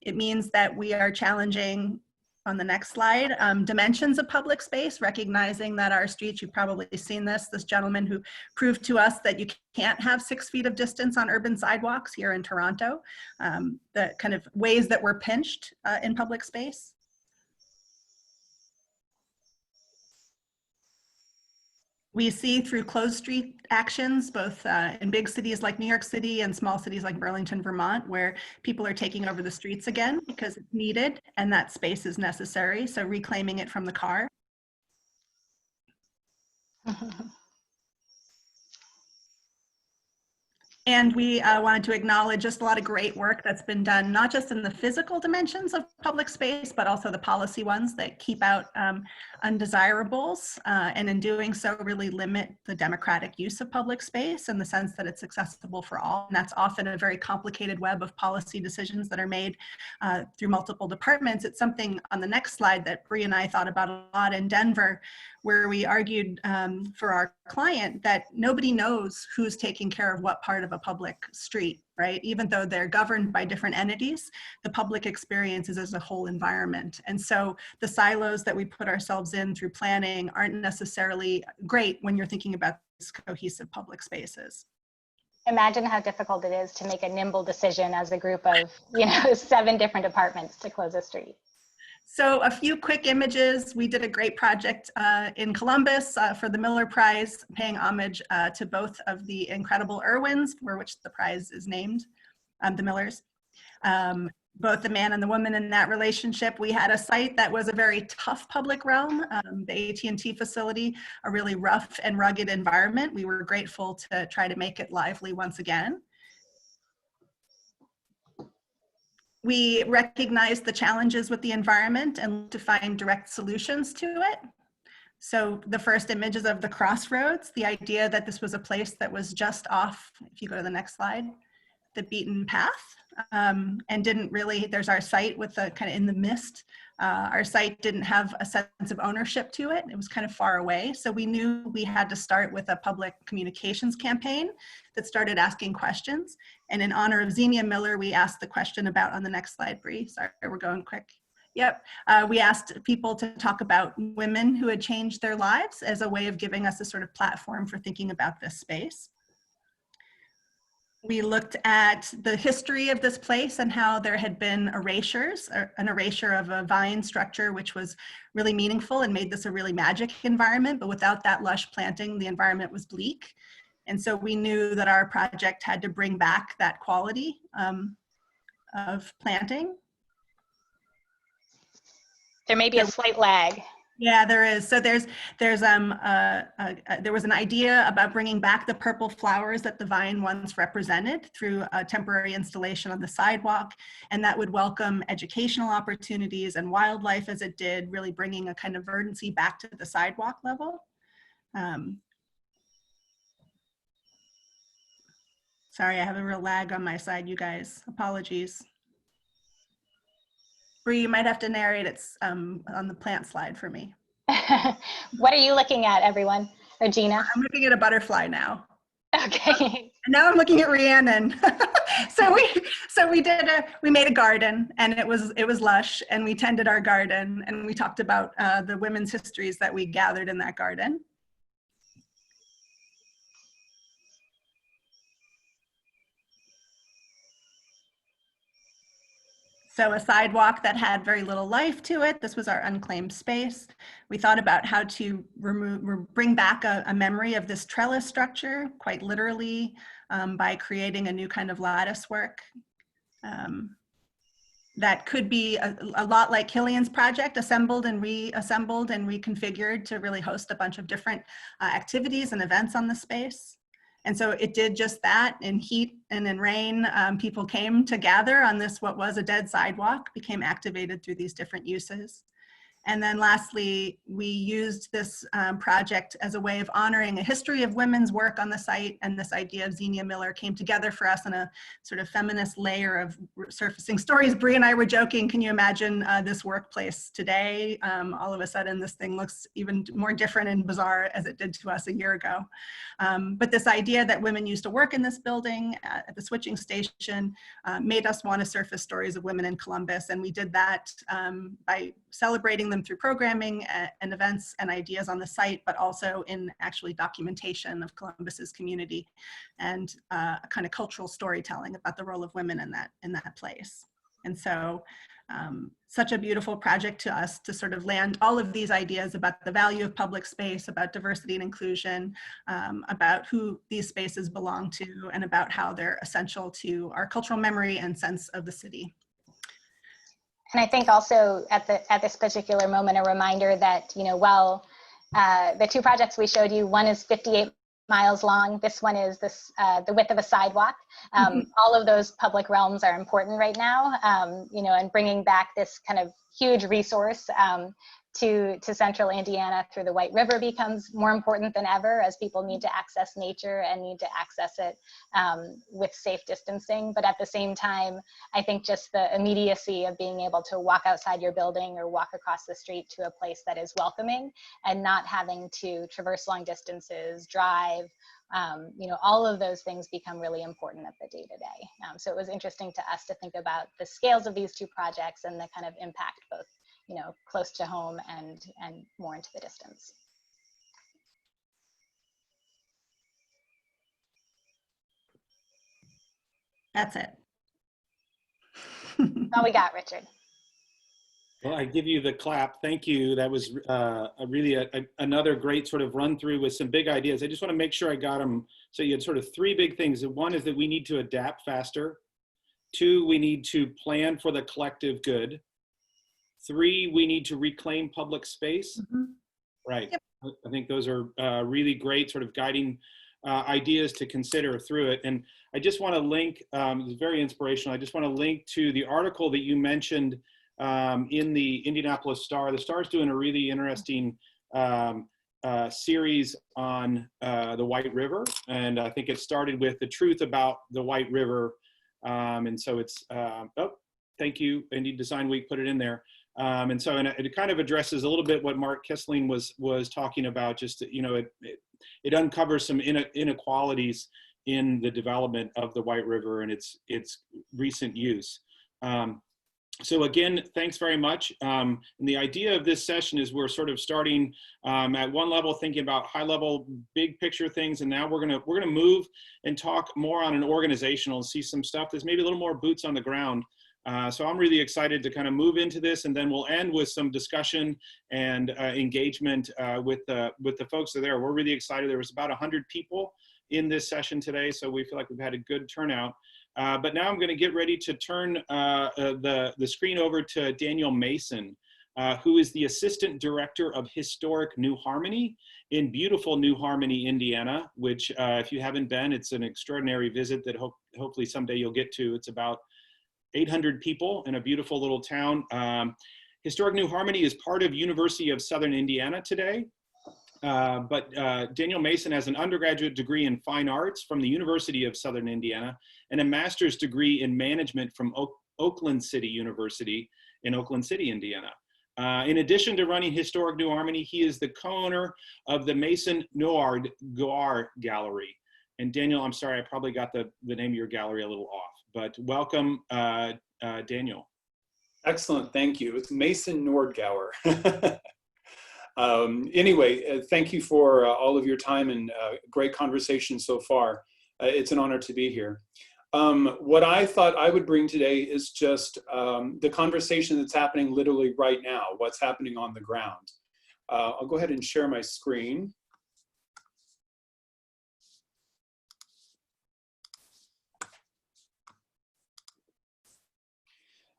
It means that we are challenging, on the next slide, dimensions of public space, recognizing that our streets, you've probably seen this gentleman who proved to us that you can't have 6 feet of distance on urban sidewalks here in Toronto, the kind of ways that we're pinched in public space. We see through closed street actions, both in big cities like New York City and small cities like Burlington, Vermont, where people are taking over the streets again because it's needed and that space is necessary. So reclaiming it from the car. And we wanted to acknowledge just a lot of great work that's been done, not just in the physical dimensions of public space, but also the policy ones that keep out undesirables, and in doing so really limit the democratic use of public space in the sense that it's accessible for all. And that's often a very complicated web of policy decisions that are made through multiple departments. It's something on the next slide that Brie and I thought about a lot in Denver, where we argued for our client that nobody knows who's taking care of what part of a public street, right? Even though they're governed by different entities, the public experience is as a whole environment. And so the silos that we put ourselves in through planning aren't necessarily great when you're thinking about these cohesive public spaces. Imagine how difficult it is to make a nimble decision as a group of, 7 different departments to close a street. So a few quick images. We did a great project in Columbus for the Miller Prize, paying homage to both of the incredible Irwins, for which the prize is named, the Millers. Both the man and the woman in that relationship. We had a site that was a very tough public realm, the AT&T facility, a really rough and rugged environment. We were grateful to try to make it lively once again. We recognized the challenges with the environment and to find direct solutions to it. So the first images of the crossroads, the idea that this was a place that was just off, if you go to the next slide, the beaten path, and didn't really, there's our site with the kind of in the mist. Our site didn't have a sense of ownership to it. It was kind of far away. So we knew we had to start with a public communications campaign that started asking questions. And in honor of Xenia Miller, we asked the question about, on the next slide, Brie, sorry, we're going quick. Yep, we asked people to talk about women who had changed their lives as a way of giving us a sort of platform for thinking about this space. We looked at the history of this place and how there had been erasures, an erasure of a vine structure, which was really meaningful and made this a really magic environment, but without that lush planting, the environment was bleak. And so we knew that our project had to bring back that quality of planting. There may be a slight lag. Yeah, there is. So there was an idea about bringing back the purple flowers that the vine once represented through a temporary installation on the sidewalk, and that would welcome educational opportunities and wildlife as it did, really bringing a kind of verdancy back to the sidewalk level. Sorry, I have a real lag on my side, you guys. Apologies. Brie, you might have to narrate it on the plant slide for me. What are you looking at, everyone? Or Gina? I'm looking at a butterfly now. Okay. And now I'm looking at Riano. We made a garden, and it was lush, and we tended our garden, and we talked about the women's histories that we gathered in that garden. So a sidewalk that had very little life to it. This was our unclaimed space. We thought about how to bring back a memory of this trellis structure, quite literally, by creating a new kind of lattice work. that could be a lot like Quilian's project, assembled and reassembled and reconfigured to really host a bunch of different activities and events on the space. And so it did just that. In heat and in rain, people came to gather on this, what was a dead sidewalk, became activated through these different uses. And then lastly, we used this project as a way of honoring a history of women's work on the site, and this idea of Xenia Miller came together for us in a sort of feminist layer of surfacing stories. Brie and I were joking, can you imagine this workplace today? All of a sudden, this thing looks even more different and bizarre as it did to us a year ago. But this idea that women used to work in this building at the switching station made us want to surface stories of women in Columbus, and we did that by celebrating them through programming and events and ideas on the site, but also in actually documentation of Columbus's community and a kind of cultural storytelling about the role of women in that place. And so such a beautiful project to us to sort of land all of these ideas about the value of public space, about diversity and inclusion, about who these spaces belong to, and about how they're essential to our cultural memory and sense of the city. And I think also at this particular moment, a reminder that, you know, while the two projects we showed you, one is 58 miles long, this one is the width of a sidewalk. All of those public realms are important right now, you know, and bringing back this kind of huge resource to central Indiana through the White River becomes more important than ever, as people need to access nature and need to access it with safe distancing. But at the same time, I think just the immediacy of being able to walk outside your building or walk across the street to a place that is welcoming and not having to traverse long distances, drive, you know, all of those things become really important at the day-to-day. So it was interesting to us to think about the scales of these two projects and the kind of impact both, you know, close to home and more into the distance. That's it. That's all we got, Richard. Well, I give you the clap. Thank you. That was another great sort of run through with some big ideas. I just want to make sure I got them. So you had sort of three big things. One is that we need to adapt faster. Two, we need to plan for the collective good. Three, we need to reclaim public space. Right. Yep. I think those are really great sort of guiding ideas to consider through it. And I just want to link, it's very inspirational. I just want to link to the article that you mentioned in the Indianapolis Star. The Star's doing a really interesting series on the White River. And I think it started with the truth about the White River. And so it's, oh, thank you, Indy Design Week put it in there. And it kind of addresses a little bit what Mark Kissling was talking about. Just, you know, it uncovers some inequalities in the development of the White River and its recent use. So again, thanks very much. And the idea of this session is we're sort of starting at one level, thinking about high level, big picture things, and now we're gonna move and talk more on an organizational and see some stuff that's maybe a little more boots on the ground. So I'm really excited to kind of move into this, and then we'll end with some discussion and engagement with the folks that are there. We're really excited. There was about 100 people in this session today, so we feel like we've had a good turnout. But now I'm going to get ready to turn the screen over to Daniel Mason, who is the Assistant Director of Historic New Harmony in beautiful New Harmony, Indiana, which if you haven't been, it's an extraordinary visit that hopefully someday you'll get to. It's about 800 people in a beautiful little town. Historic New Harmony is part of University of Southern Indiana today. But Daniel Mason has an undergraduate degree in fine arts from the University of Southern Indiana and a master's degree in management from Oakland City University in Oakland City, Indiana. In addition to running Historic New Harmony, he is the co-owner of the Mason Noard Goar Gallery. And Daniel, I'm sorry, I probably got the name of your gallery a little off, but welcome, Daniel. Excellent, thank you. It's Mason Nordgauer. Anyway, thank you for all of your time and great conversation so far. It's an honor to be here. What I thought I would bring today is just the conversation that's happening literally right now, what's happening on the ground. I'll go ahead and share my screen.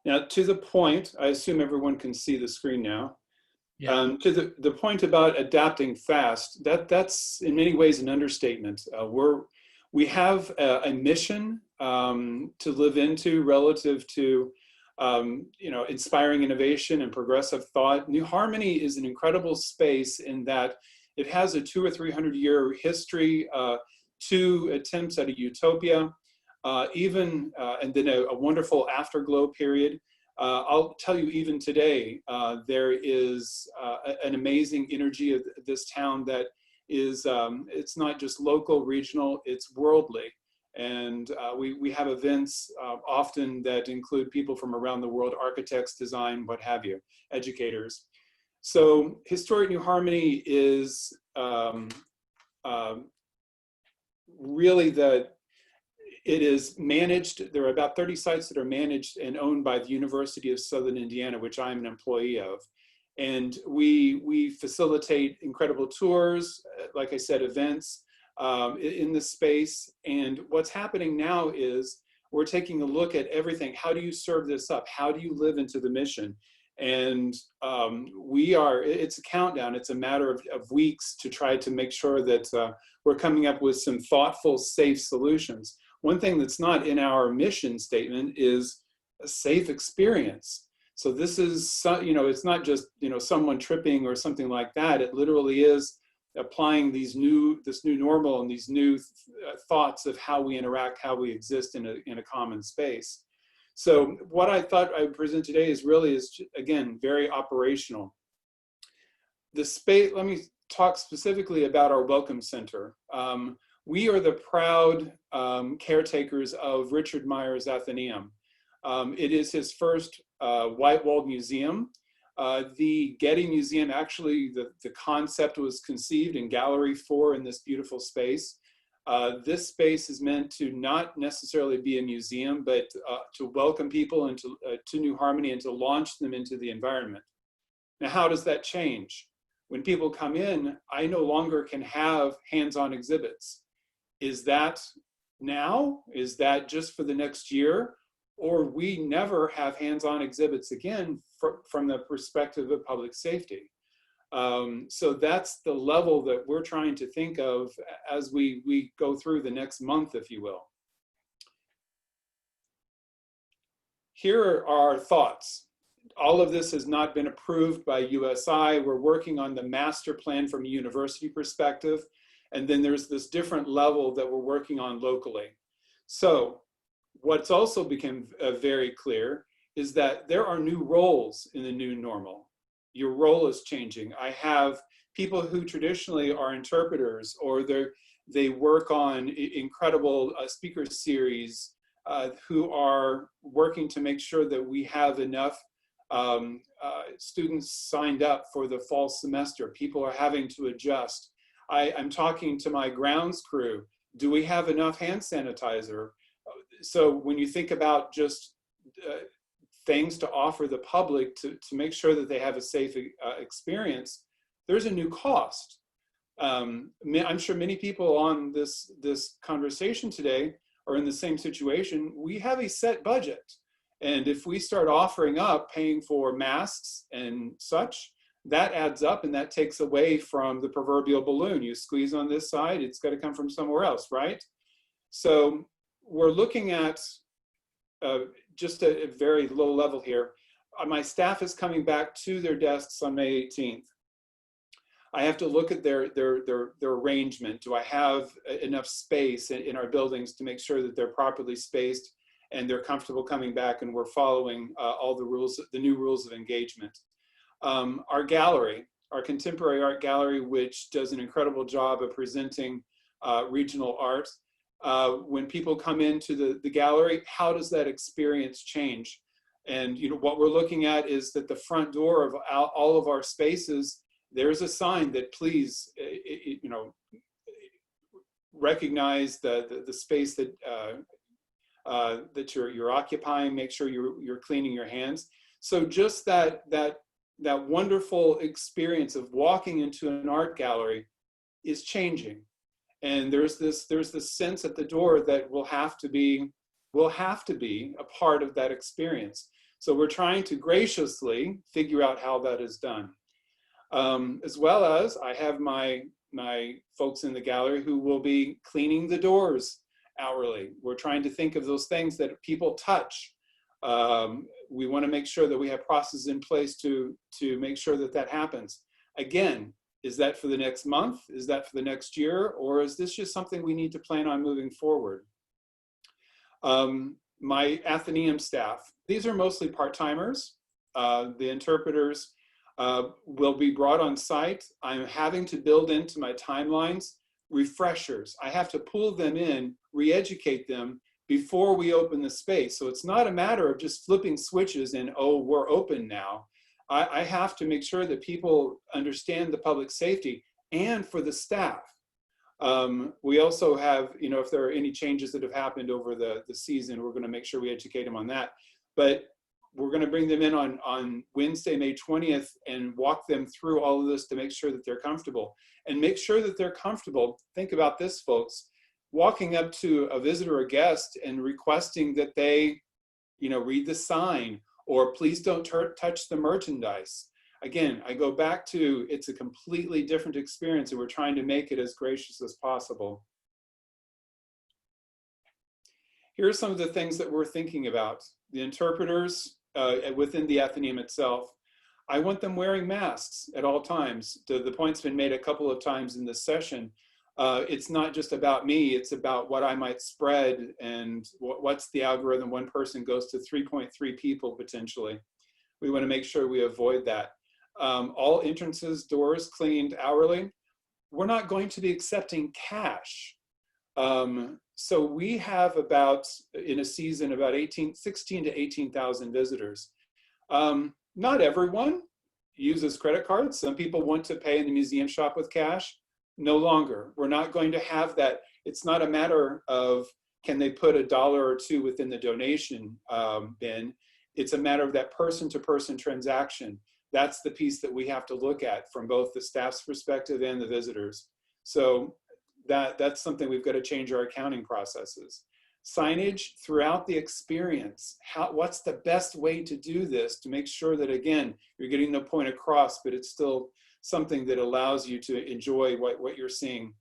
Now, to the point, I assume everyone can see the screen now. Yeah. To the point about adapting fast, that's in many ways an understatement. We have a mission to live into relative to inspiring innovation and progressive thought. New Harmony is an incredible space in that it has a 200 or 300 year history, 2 attempts at a utopia, and then a wonderful afterglow period. I'll tell you, even today, there is an amazing energy of this town that is, it's not just local, regional, it's worldly. And we have events often that include people from around the world, architects, design, what have you, educators. So Historic New Harmony is really it is managed. There are about 30 sites that are managed and owned by the University of Southern Indiana, which I'm an employee of. And we facilitate incredible tours, like I said, events in the space. And what's happening now is we're taking a look at everything. How do you serve this up? How do you live into the mission? And it's a countdown. It's a matter of weeks to try to make sure that we're coming up with some thoughtful, safe solutions. One thing that's not in our mission statement is a safe experience. So this is, it's not just, someone tripping or something like that. It literally is applying this new normal and these new thoughts of how we interact, how we exist in a common space. So what I thought I would present today is again, very operational. The space, let me talk specifically about our Welcome Center. We are the proud caretakers of Richard Meyer's Athenaeum. It is his first white-walled museum. The Getty Museum, actually, the concept was conceived in Gallery 4 in this beautiful space. This space is meant to not necessarily be a museum, but to welcome people into to New Harmony and to launch them into the environment. Now, how does that change? When people come in, I no longer can have hands-on exhibits. Is that now? Is that just for the next year? Or we never have hands-on exhibits again from the perspective of public safety. So that's the level that we're trying to think of as we go through the next month, if you will. Here are our thoughts. All of this has not been approved by USI. We're working on the master plan from a university perspective. And then there's this different level that we're working on locally. So what's also become very clear is that there are new roles in the new normal. Your role is changing. I have people who traditionally are interpreters, or they work on incredible speaker series, who are working to make sure that we have enough students signed up for the fall semester. People are having to adjust. I'm talking to my grounds crew. Do we have enough hand sanitizer? So when you think about just things to offer the public to make sure that they have a safe experience, there's a new cost. I'm sure many people on this conversation today are in the same situation. We have a set budget. And if we start offering up paying for masks and such, that adds up and that takes away from the proverbial balloon. You squeeze on this side, it's got to come from somewhere else, right? So we're looking at just a very low level here. My staff is coming back to their desks on May 18th. I have to look at their arrangement. Do I have enough space in our buildings to make sure that they're properly spaced and they're comfortable coming back and we're following all the rules, the new rules of engagement. Our gallery, our contemporary art gallery, which does an incredible job of presenting regional art. When people come into the gallery, how does that experience change? And what we're looking at is that the front door of all of our spaces, there's a sign that please, recognize the space that that you're occupying. Make sure you're cleaning your hands. So just that wonderful experience of walking into an art gallery is changing. And there's this sense at the door that will have to be a part of that experience. So we're trying to graciously figure out how that is done. As well as I have my folks in the gallery who will be cleaning the doors hourly. We're trying to think of those things that people touch. We want to make sure that we have processes in place to make sure that that happens. Again, is that for the next month? Is that for the next year? Or is this just something we need to plan on moving forward? My Athenaeum staff, these are mostly part-timers. The interpreters will be brought on site. I'm having to build into my timelines refreshers. I have to pull them in, re-educate them before we open the space. So it's not a matter of just flipping switches and, oh, we're open now. I have to make sure that people understand the public safety, and for the staff. We also have, you know, if there are any changes that have happened over the season, we're going to make sure we educate them on that. But we're going to bring them in on Wednesday, May 20th, and walk them through all of this to make sure that they're comfortable. And make sure that they're comfortable. Think about this, folks. Walking up to a visitor or guest and requesting that they, you know, read the sign, or please don't touch the merchandise. Again, I go back to, it's a completely different experience, and we're trying to make it as gracious as possible. Here are some of the things that we're thinking about. The interpreters within the Athenaeum itself, I want them wearing masks at all times. The point's been made a couple of times in this session. It's not just about me, it's about what I might spread and what's the algorithm. One person goes to 3.3 people potentially. We want to make sure we avoid that. All entrances, doors cleaned hourly. We're not going to be accepting cash. So we have about, in a season, about 16 to 18,000 visitors. Not everyone uses credit cards. Some people want to pay in the museum shop with cash. No longer. We're not going to have that. It's not a matter of can they put $1 or $2 within the donation bin. It's a matter of that person-to-person transaction. That's the piece that we have to look at from both the staff's perspective and the visitors. So that's something we've got to change our accounting processes. Signage throughout the experience. What's the best way to do this to make sure that, again, you're getting the point across, but it's still something that allows you to enjoy what you're seeing.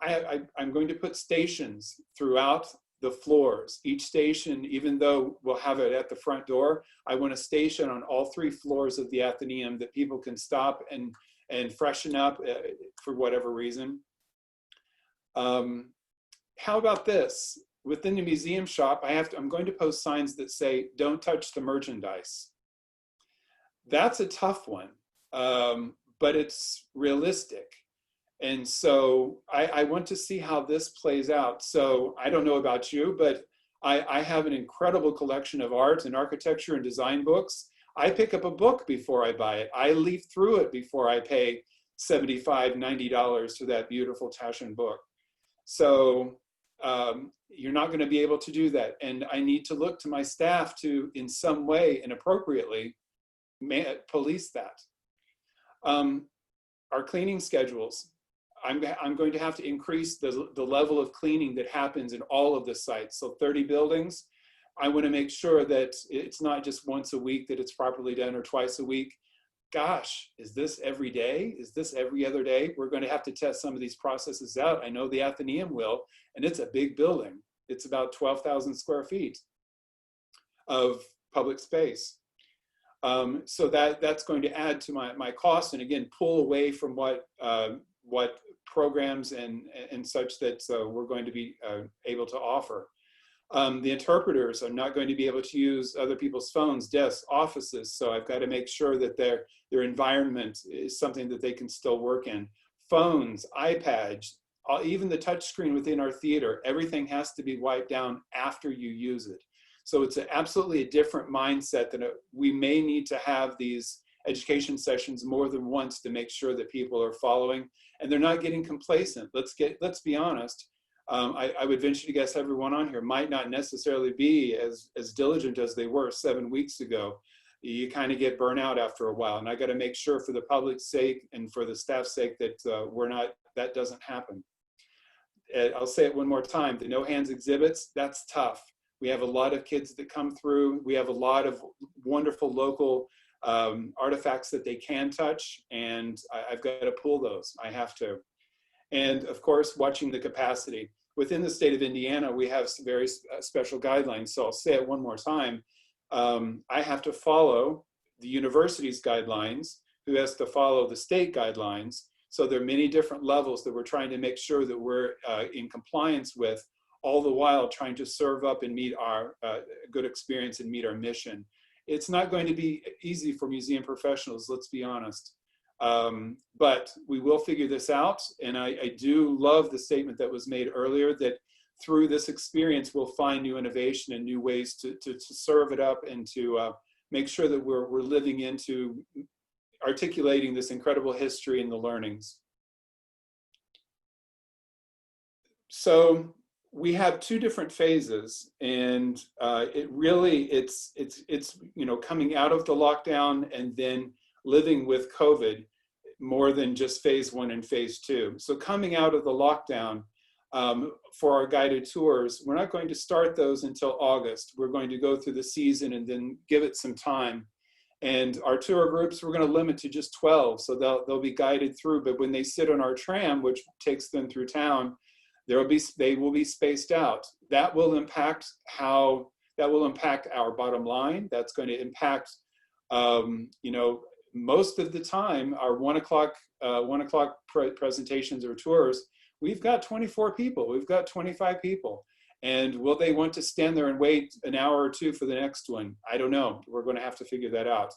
I'm going to put stations throughout the floors. Each station, even though we'll have it at the front door, I want a station on all 3 floors of the Athenaeum that people can stop and freshen up for whatever reason. How about this? Within the museum shop, I'm going to post signs that say, don't touch the merchandise. That's a tough one, but it's realistic. And so I want to see how this plays out. So I don't know about you, but I have an incredible collection of art and architecture and design books. I pick up a book before I buy it. I leaf through it before I pay $75, $90 for that beautiful Taschen book. So you're not going to be able to do that. And I need to look to my staff to, in some way and appropriately, police that. Our cleaning schedules. I'm going to have to increase the level of cleaning that happens in all of the sites. So 30 buildings, I want to make sure that it's not just once a week that it's properly done, or twice a week. Gosh, is this every day? Is this every other day? We're going to have to test some of these processes out. I know the Athenaeum will, and it's a big building. It's about 12,000 square feet of public space. So that's going to add to my cost, and again, pull away from what programs and such that we're going to be able to offer. The interpreters are not going to be able to use other people's phones, desks, offices. So I've got to make sure that their environment is something that they can still work in. Phones, iPads, even the touch screen within our theater, everything has to be wiped down after you use it. So it's absolutely a different mindset that we may need to have these education sessions more than once to make sure that people are following and they're not getting complacent. Let's be honest. I would venture to guess everyone on here might not necessarily be as diligent as they were 7 weeks ago. You kind of get burnt out after a while, and I got to make sure for the public's sake and for the staff's sake that that doesn't happen. I'll say it one more time, the no hands exhibits, that's tough. We have a lot of kids that come through. We have a lot of wonderful local artifacts that they can touch, and I've got to pull those. I have to. And of course, watching the capacity. Within the state of Indiana, we have some very special guidelines. So I'll say it one more time. I have to follow the university's guidelines, who has to follow the state guidelines. So there are many different levels that we're trying to make sure that we're in compliance with, all the while trying to serve up and meet our good experience and meet our mission. It's not going to be easy for museum professionals, let's be honest. But we will figure this out. And I do love the statement that was made earlier that through this experience, we'll find new innovation and new ways to serve it up and to make sure that we're living into articulating this incredible history and the learnings. So we have two different phases, and it's you know, coming out of the lockdown and then living with COVID more than just phase 1 and phase 2. So coming out of the lockdown, for our guided tours, we're not going to start those until August. We're going to go through the season and then give it some time. And our tour groups, we're going to limit to just 12. So they'll be guided through, but when they sit on our tram, which takes them through town, they will be spaced out. That will impact our bottom line. That's going to impact, you know, most of the time, our 1 o'clock presentations or tours, we've got 24 people, we've got 25 people. And will they want to stand there and wait an hour or two for the next one? I don't know. We're going to have to figure that out.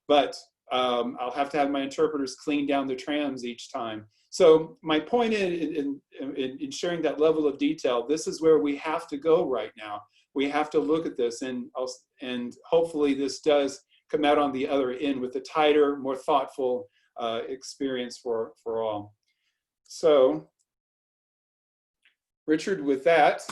But I'll have to have my interpreters clean down the trams each time. So my point in sharing that level of detail, this is where we have to go right now. We have to look at this, and hopefully this does come out on the other end with a tighter, more thoughtful experience for all. So, Richard, with that,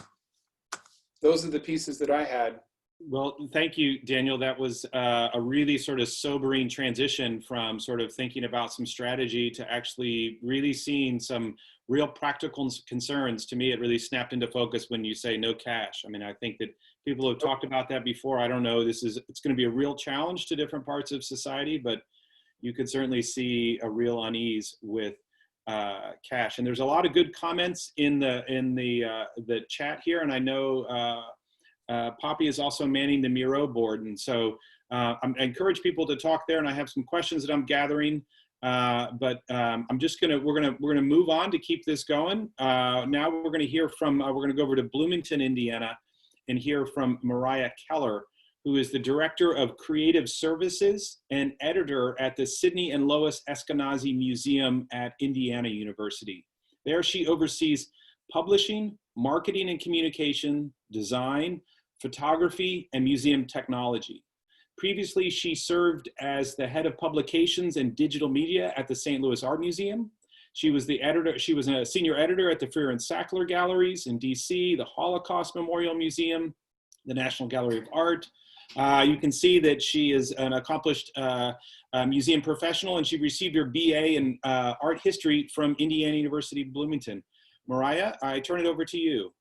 those are the pieces that I had. Well, thank you, Daniel. That was a really sort of sobering transition from sort of thinking about some strategy to actually really seeing some real practical concerns. To me, it really snapped into focus when you say no cash. I mean, I think that people have talked about that before. I don't know, it's going to be a real challenge to different parts of society, but you could certainly see a real unease with cash. And there's a lot of good comments in the chat here, and I know Poppy is also manning the Miro board, and so I encourage people to talk there. And I have some questions that I'm gathering, but we're gonna move on to keep this going. Now we're gonna hear from we're gonna go over to Bloomington, Indiana, and hear from Mariah Keller, who is the Director of Creative Services and editor at the Sidney and Lois Eskenazi Museum at Indiana University. There she oversees publishing, marketing and communication, design, photography, and museum technology. Previously, she served as the head of publications and digital media at the St. Louis Art Museum. She was a senior editor at the Freer and Sackler Galleries in DC, the Holocaust Memorial Museum, the National Gallery of Art. You can see that she is an accomplished museum professional, and she received her BA in art history from Indiana University, Bloomington. Mariah, I turn it over to you.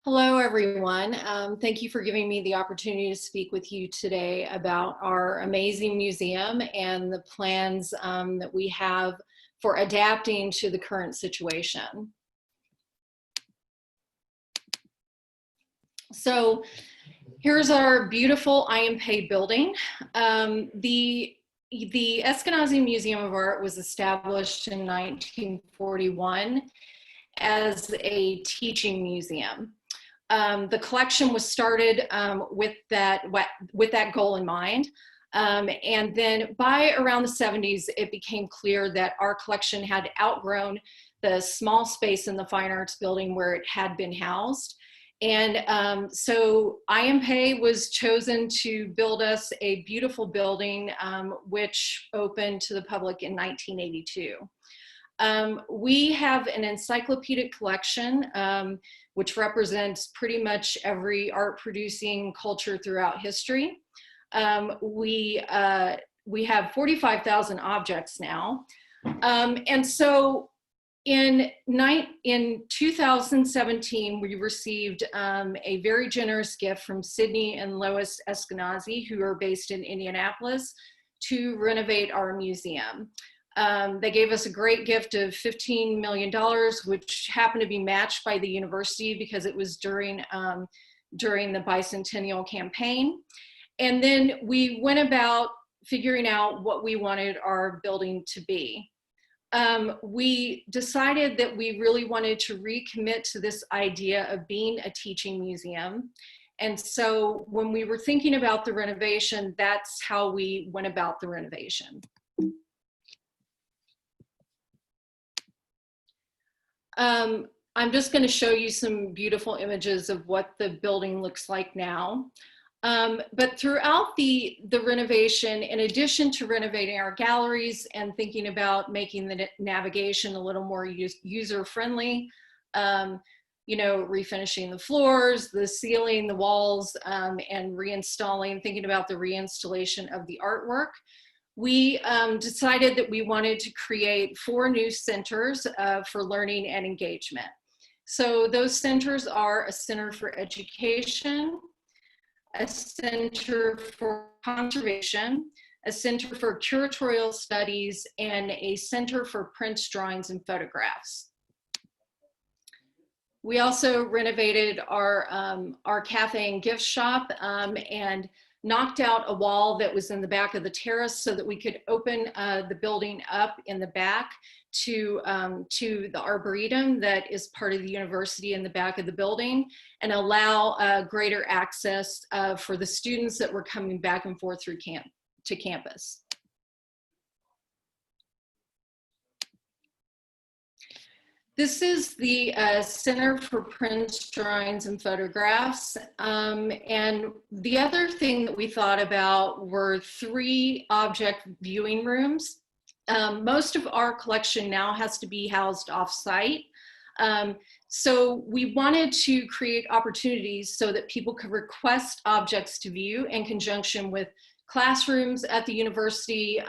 Hello, everyone. Thank you for giving me the opportunity to speak with you today about our amazing museum and the plans that we have for adapting to the current situation. So here's our beautiful I Am Paid building. The Eskenazi Museum of Art was established in 1941 as a teaching museum. The collection was started with that goal in mind. And then by around the 70s, it became clear that our collection had outgrown the small space in the Fine Arts building where it had been housed. And so I Am Pay was chosen to build us a beautiful building, which opened to the public in 1982. We have an encyclopedic collection, which represents pretty much every art producing culture throughout history. We have 45,000 objects now. And so In 2017, we received a very generous gift from Sydney and Lois Eskenazi, who are based in Indianapolis, to renovate our museum. They gave us a great gift of $15 million, which happened to be matched by the university because it was during the bicentennial campaign. And then we went about figuring out what we wanted our building to be. We decided that we really wanted to recommit to this idea of being a teaching museum. And so when we were thinking about the renovation, that's how we went about the renovation. I'm just going to show you some beautiful images of what the building looks like now. But throughout the renovation, in addition to renovating our galleries and thinking about making the navigation a little more user-friendly, you know, refinishing the floors, the ceiling, the walls, and reinstalling, thinking about the reinstallation of the artwork, we decided that we wanted to create 4 new centers for learning and engagement. So those centers are a center for education, a center for conservation, a center for curatorial studies, and a center for prints, drawings, and photographs. We also renovated our cafe and gift shop and knocked out a wall that was in the back of the terrace so that we could open the building up in the back to the arboretum that is part of the university in the back of the building, and allow greater access for the students that were coming back and forth through to campus. This is the Center for Prints, Drawings, and Photographs. And the other thing that we thought about were 3 object viewing rooms. Most of our collection now has to be housed off-site. So we wanted to create opportunities so that people could request objects to view in conjunction with classrooms at the university,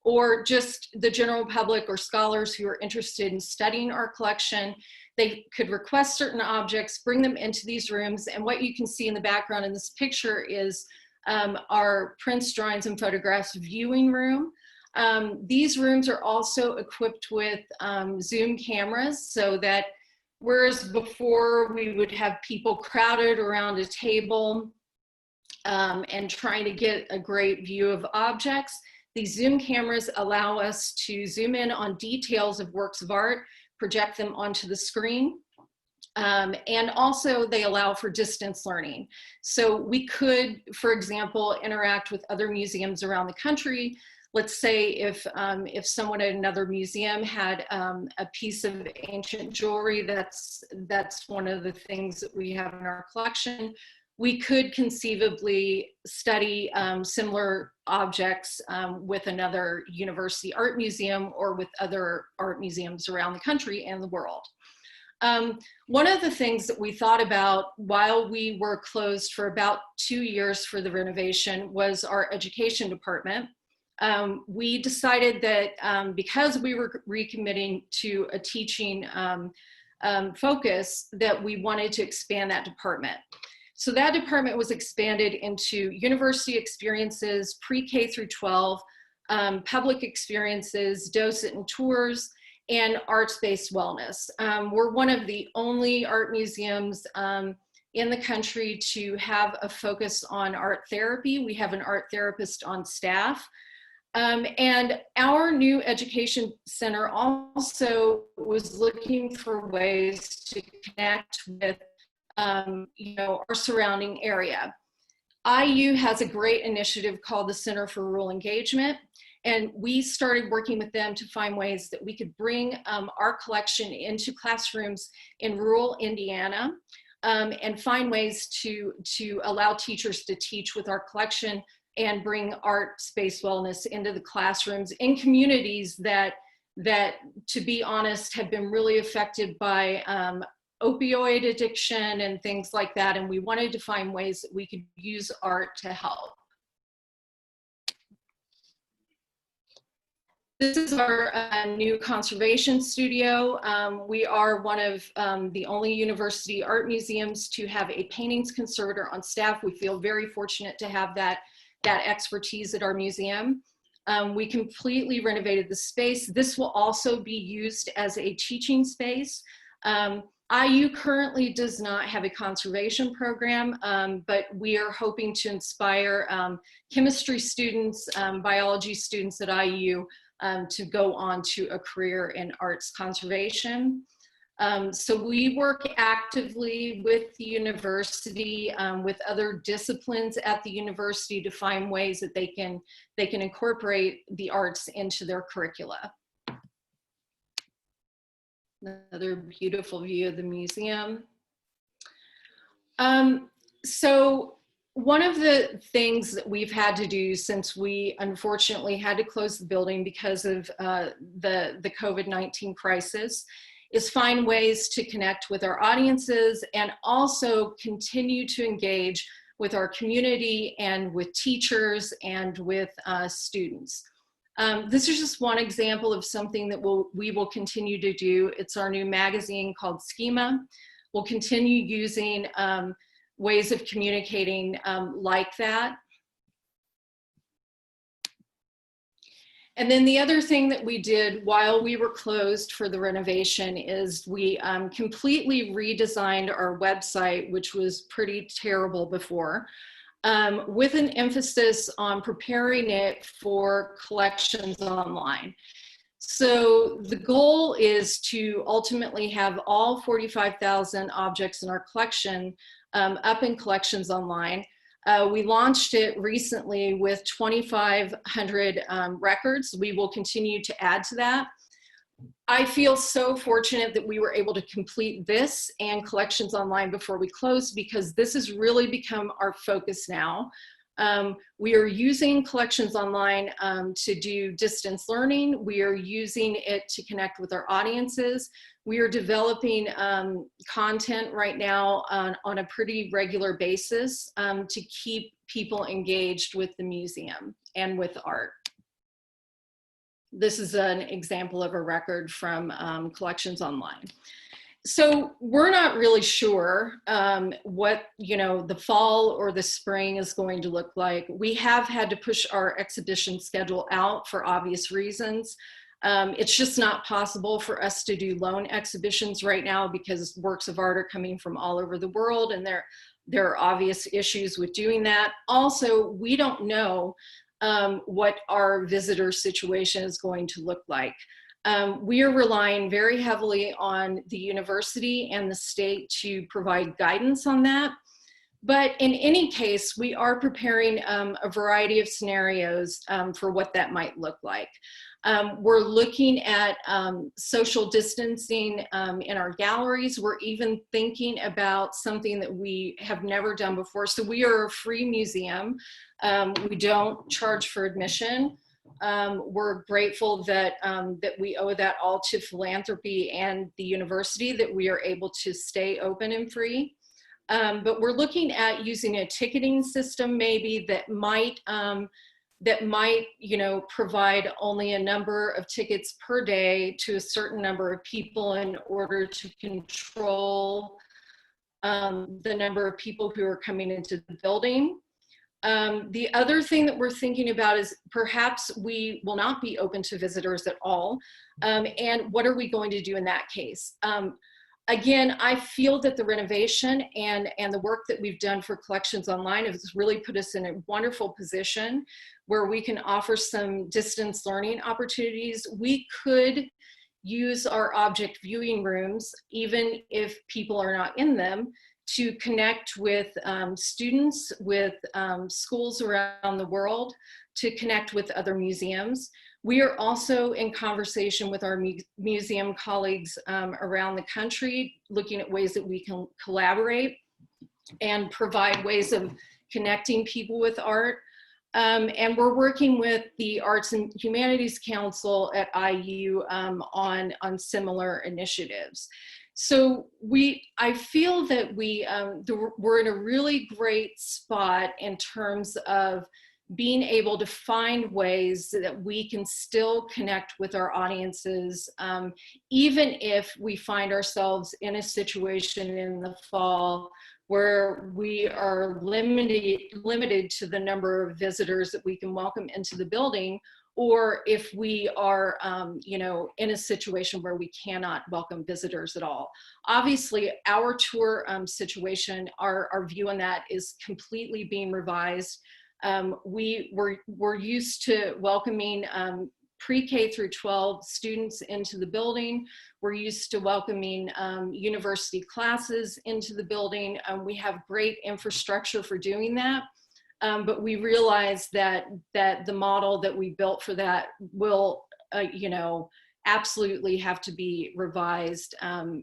or just the general public or scholars who are interested in studying our collection. They could request certain objects, bring them into these rooms, and what you can see in the background in this picture is our prints, drawings, and photographs viewing room. These rooms are also equipped with Zoom cameras, so that whereas before we would have people crowded around a table and trying to get a great view of objects, these Zoom cameras allow us to zoom in on details of works of art, project them onto the screen, and also they allow for distance learning. So we could, for example, interact with other museums around the country. Let's say if someone at another museum had a piece of ancient jewelry, that's one of the things that we have in our collection. We could conceivably study similar objects with another university art museum or with other art museums around the country and the world. One of the things that we thought about while we were closed for about 2 years for the renovation was our education department. We decided that because we were recommitting to a teaching focus, that we wanted to expand that department. So that department was expanded into university experiences, pre-K through 12, public experiences, docent and tours, and arts-based wellness. We're one of the only art museums in the country to have a focus on art therapy. We have an art therapist on staff. And our new education center also was looking for ways to connect with you know, our surrounding area. IU has a great initiative called the Center for Rural Engagement, and we started working with them to find ways that we could bring our collection into classrooms in rural Indiana, and find ways to allow teachers to teach with our collection and bring art-based wellness into the classrooms in communities that, to be honest, have been really affected by opioid addiction and things like that, and we wanted to find ways that we could use art to help. This is our new conservation studio. We are one of the only university art museums to have a paintings conservator on staff. We feel very fortunate to have that expertise at our museum. We completely renovated the space. This will also be used as a teaching space. IU currently does not have a conservation program, but we are hoping to inspire chemistry students, biology students at IU to go on to a career in arts conservation. So we work actively with the university, with other disciplines at the university to find ways that they can incorporate the arts into their curricula. Another beautiful view of the museum. So one of the things that we've had to do since we unfortunately had to close the building because of the COVID-19 crisis is find ways to connect with our audiences and also continue to engage with our community and with teachers and with students. This is just one example of something that we will continue to do. It's our new magazine called Schema. We'll continue using ways of communicating like that. And then the other thing that we did while we were closed for the renovation is we completely redesigned our website, which was pretty terrible before, with an emphasis on preparing it for collections online. So the goal is to ultimately have all 45,000 objects in our collection up in collections online. We launched it recently with 2,500 records. We will continue to add to that. I feel so fortunate that we were able to complete this and collections online before we closed, because this has really become our focus now. We are using collections online to do distance learning. We are using it to connect with our audiences. We are developing content right now on a pretty regular basis to keep people engaged with the museum and with art. This is an example of a record from collections online. So we're not really sure what the fall or the spring is going to look like. We have had to push our exhibition schedule out for obvious reasons. It's just not possible for us to do loan exhibitions right now because works of art are coming from all over the world, and there are obvious issues with doing that. Also, we don't know what our visitor situation is going to look like. We are relying very heavily on the university and the state to provide guidance on that. But in any case, we are preparing a variety of scenarios for what that might look like. We're looking at social distancing in our galleries. We're even thinking about something that we have never done before. So we are a free museum. We don't charge for admission. We're grateful that, that we owe that all to philanthropy and the university, that we are able to stay open and free. But we're looking at using a ticketing system maybe that might provide only a number of tickets per day to a certain number of people in order to control the number of people who are coming into the building. The other thing that we're thinking about is perhaps we will not be open to visitors at all. And what are we going to do in that case? Again, I feel that the renovation and the work that we've done for collections online has really put us in a wonderful position where we can offer some distance learning opportunities. We could use our object viewing rooms, even if people are not in them, to connect with students, with schools around the world, to connect with other museums. We are also in conversation with our museum colleagues around the country, looking at ways that we can collaborate and provide ways of connecting people with art. And we're working with the Arts and Humanities Council at IU on similar initiatives. So I feel that we're in a really great spot in terms of being able to find ways that we can still connect with our audiences, even if we find ourselves in a situation in the fall where we are limited to the number of visitors that we can welcome into the building, or if we are, you know, in a situation where we cannot welcome visitors at all. Obviously, our tour situation, our view on that is completely being revised. We're used to welcoming pre-K through 12 students into the building. We're used to welcoming university classes into the building. We have great infrastructure for doing that. But we realize that the model that we built for that will, you know, absolutely have to be revised,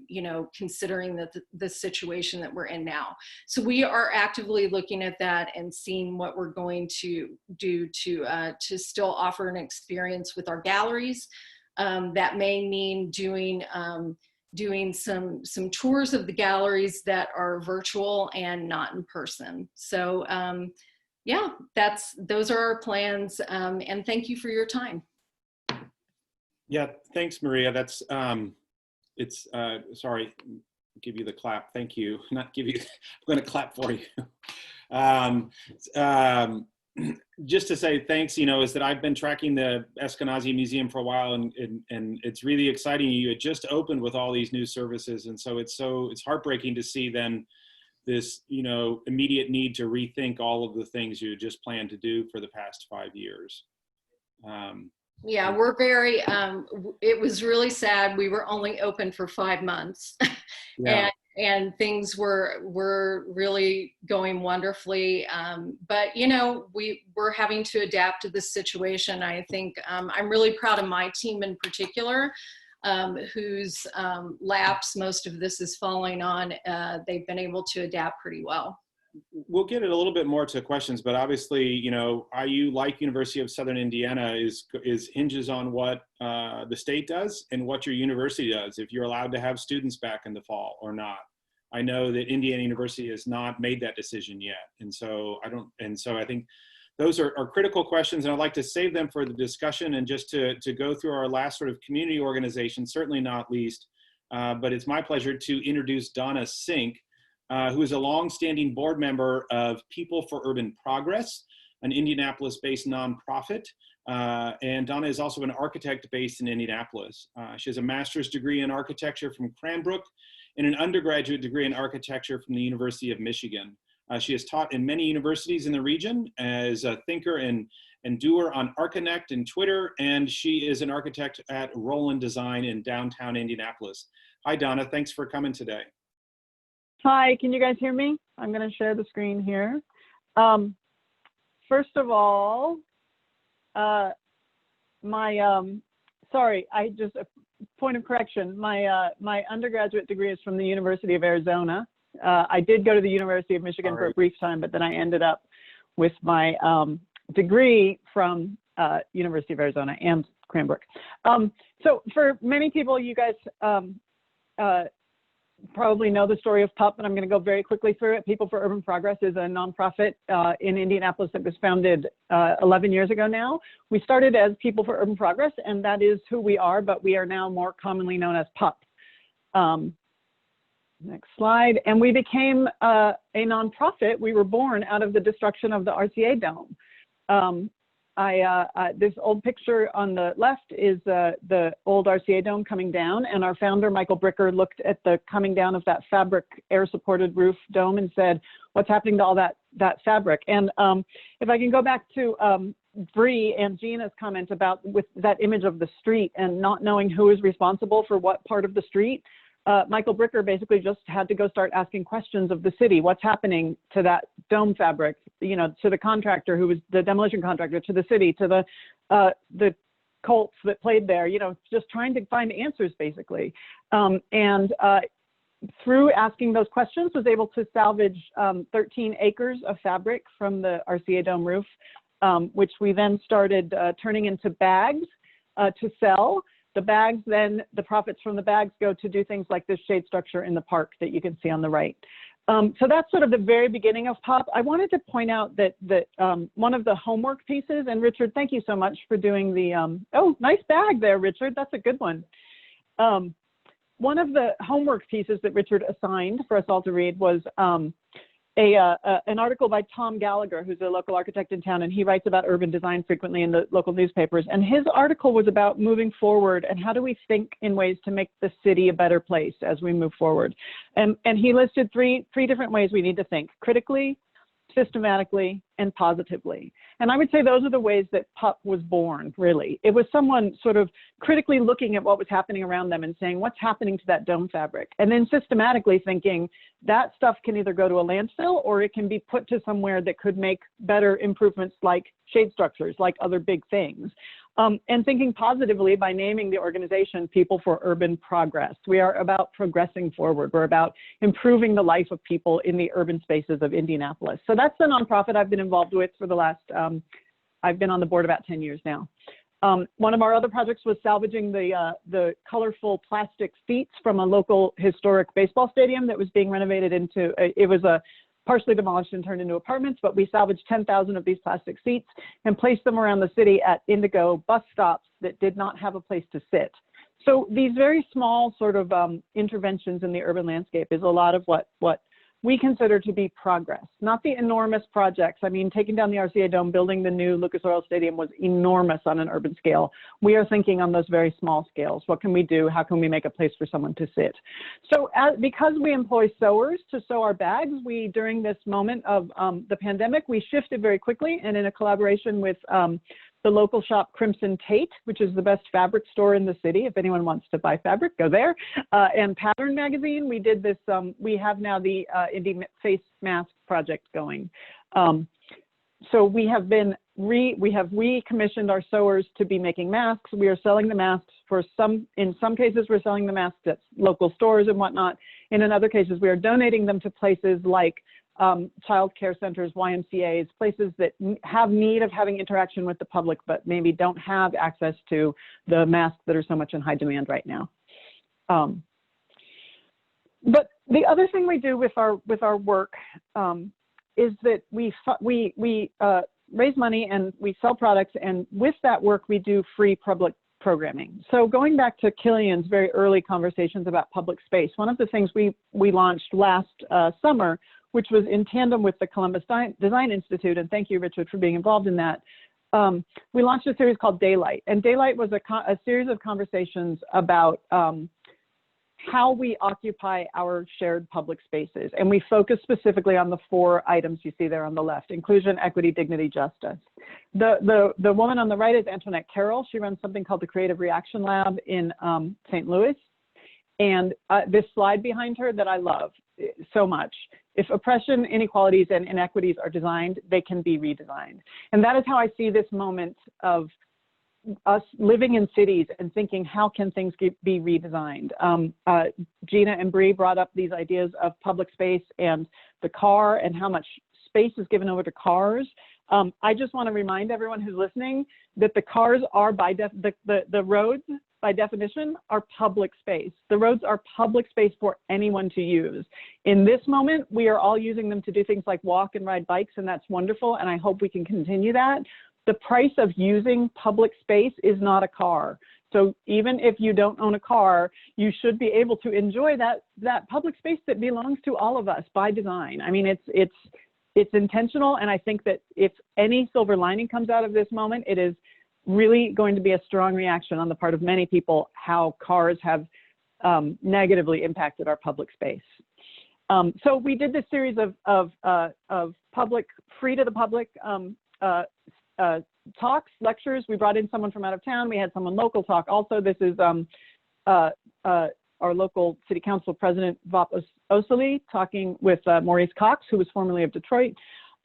you know, considering the situation that we're in now. So we are actively looking at that and seeing what we're going to do to still offer an experience with our galleries. That may mean doing some tours of the galleries that are virtual and not in person. So yeah, those are our plans, and thank you for your time. Yeah, thanks, Maria. That's sorry, give you the clap. Thank you. Not give you. I'm going to clap for you. Just to say thanks, you know, is that I've been tracking the Eskenazi Museum for a while, and it's really exciting. You had just opened with all these new services, and so it's heartbreaking to see then this, you know, immediate need to rethink all of the things you just planned to do for the past 5 years. Yeah, we're very, it was really sad. We were only open for 5 months. Yeah. and things were really going wonderfully. But, you know, we're having to adapt to this situation. I think I'm really proud of my team in particular, whose laps most of this is falling on. They've been able to adapt pretty well. We'll get it a little bit more to questions, but obviously, you know, IU, like University of Southern Indiana, is hinges on what the state does and what your university does, if you're allowed to have students back in the fall or not. I know that Indiana University has not made that decision yet, and so I think those are critical questions, and I'd like to save them for the discussion and just to go through our last sort of community organization, certainly not least, but it's my pleasure to introduce Donna Sink, who is a longstanding board member of People for Urban Progress, an Indianapolis-based nonprofit. And Donna is also an architect based in Indianapolis. She has a master's degree in architecture from Cranbrook and an undergraduate degree in architecture from the University of Michigan. She has taught in many universities in the region as a thinker and doer on Archinect and Twitter, and she is an architect at Roland Design in downtown Indianapolis. Hi, Donna. Thanks for coming today. Hi, can you guys hear me? I'm going to share the screen here. First of all, sorry, a point of correction. My undergraduate degree is from the University of Arizona. I did go to the University of Michigan for a brief time, but then I ended up with my degree from University of Arizona and Cranbrook. So for many people, you guys probably know the story of PUP, and I'm going to go very quickly through it. People for Urban Progress is a nonprofit in Indianapolis that was founded 11 years ago now. We started as People for Urban Progress, and that is who we are, but we are now more commonly known as PUP. Next slide. And we became a nonprofit. We were born out of the destruction of the RCA Dome. This old picture on the left is the old RCA Dome coming down, and our founder, Michael Bricker, looked at the coming down of that fabric air-supported roof dome and said, what's happening to all that fabric? And if I can go back to Brie and Gina's comment about with that image of the street and not knowing who is responsible for what part of the street, Michael Bricker basically just had to go start asking questions of the city. What's happening to that dome fabric? You know, to the contractor who was the demolition contractor, to the city, to the Colts that played there. You know, just trying to find answers basically. Through asking those questions, was able to salvage 13 acres of fabric from the RCA Dome roof, which we then started turning into bags to sell. The bags, then the profits from the bags go to do things like this shade structure in the park that you can see on the right. So that's sort of the very beginning of POP. I wanted to point out that one of the homework pieces, and Richard, thank you so much for doing the, oh, nice bag there, Richard. That's a good one. One of the homework pieces that Richard assigned for us all to read was an article by Tom Gallagher, who's a local architect in town, and he writes about urban design frequently in the local newspapers. And his article was about moving forward and how do we think in ways to make the city a better place as we move forward. And he listed three different ways we need to think: critically, systematically, and positively. And I would say those are the ways that PUP was born, really. It was someone sort of critically looking at what was happening around them and saying, what's happening to that dome fabric? And then systematically thinking that stuff can either go to a landfill or it can be put to somewhere that could make better improvements like shade structures, like other big things. And thinking positively by naming the organization People for Urban Progress. We are about progressing forward. We're about improving the life of people in the urban spaces of Indianapolis. So that's the nonprofit I've been involved with for the last, I've been on the board about 10 years now. One of our other projects was salvaging the colorful plastic seats from a local historic baseball stadium that was being renovated into, it was a partially demolished and turned into apartments, but we salvaged 10,000 of these plastic seats and placed them around the city at Indigo bus stops that did not have a place to sit. So these very small sort of interventions in the urban landscape is a lot of what we consider to be progress, not the enormous projects. I mean, taking down the RCA Dome, building the new Lucas Oil Stadium was enormous on an urban scale. We are thinking on those very small scales. What can we do? How can we make a place for someone to sit? So because we employ sewers to sew our bags, we, during this moment of the pandemic, we shifted very quickly, and in a collaboration with the local shop Crimson Tate, which is the best fabric store in the city. If anyone wants to buy fabric, go there. And Pattern Magazine, we did this, we have now the Indy face mask project going. So we have recommissioned our sewers to be making masks. We are selling the masks for in some cases, we're selling the masks at local stores and whatnot. And in other cases, we are donating them to places like child care centers, YMCAs, places that have need of having interaction with the public, but maybe don't have access to the masks that are so much in high demand right now. But the other thing we do with our work is that we raise money and we sell products, and with that work we do free public programming. So going back to Quilian's very early conversations about public space, one of the things we launched last summer, which was in tandem with the Columbus Design Institute, and thank you, Richard, for being involved in that. We launched a series called Daylight, and Daylight was a series of conversations about how we occupy our shared public spaces. And we focus specifically on the 4 items you see there on the left: inclusion, equity, dignity, justice. The woman on the right is Antoinette Carroll. She runs something called the Creative Reaction Lab in St. Louis. And this slide behind her that I love so much: if oppression, inequalities, and inequities are designed, they can be redesigned. And that is how I see this moment of us living in cities and thinking, how can things be redesigned? Gina and Brie brought up these ideas of public space and the car and how much space is given over to cars. I just want to remind everyone who's listening that the cars are the roads by definition are public space. The roads are public space for anyone to use. In this moment, we are all using them to do things like walk and ride bikes, and that's wonderful, and I hope we can continue that. The price of using public space is not a car. So even if you don't own a car, you should be able to enjoy that public space that belongs to all of us by design. I mean, it's intentional, and I think that if any silver lining comes out of this moment, it is really going to be a strong reaction on the part of many people how cars have negatively impacted our public space. So we did this series of public, free to the public talks, lectures. We brought in someone from out of town. We had someone local talk. Also, this is our local city council president, Vop Osili, talking with Maurice Cox, who was formerly of Detroit,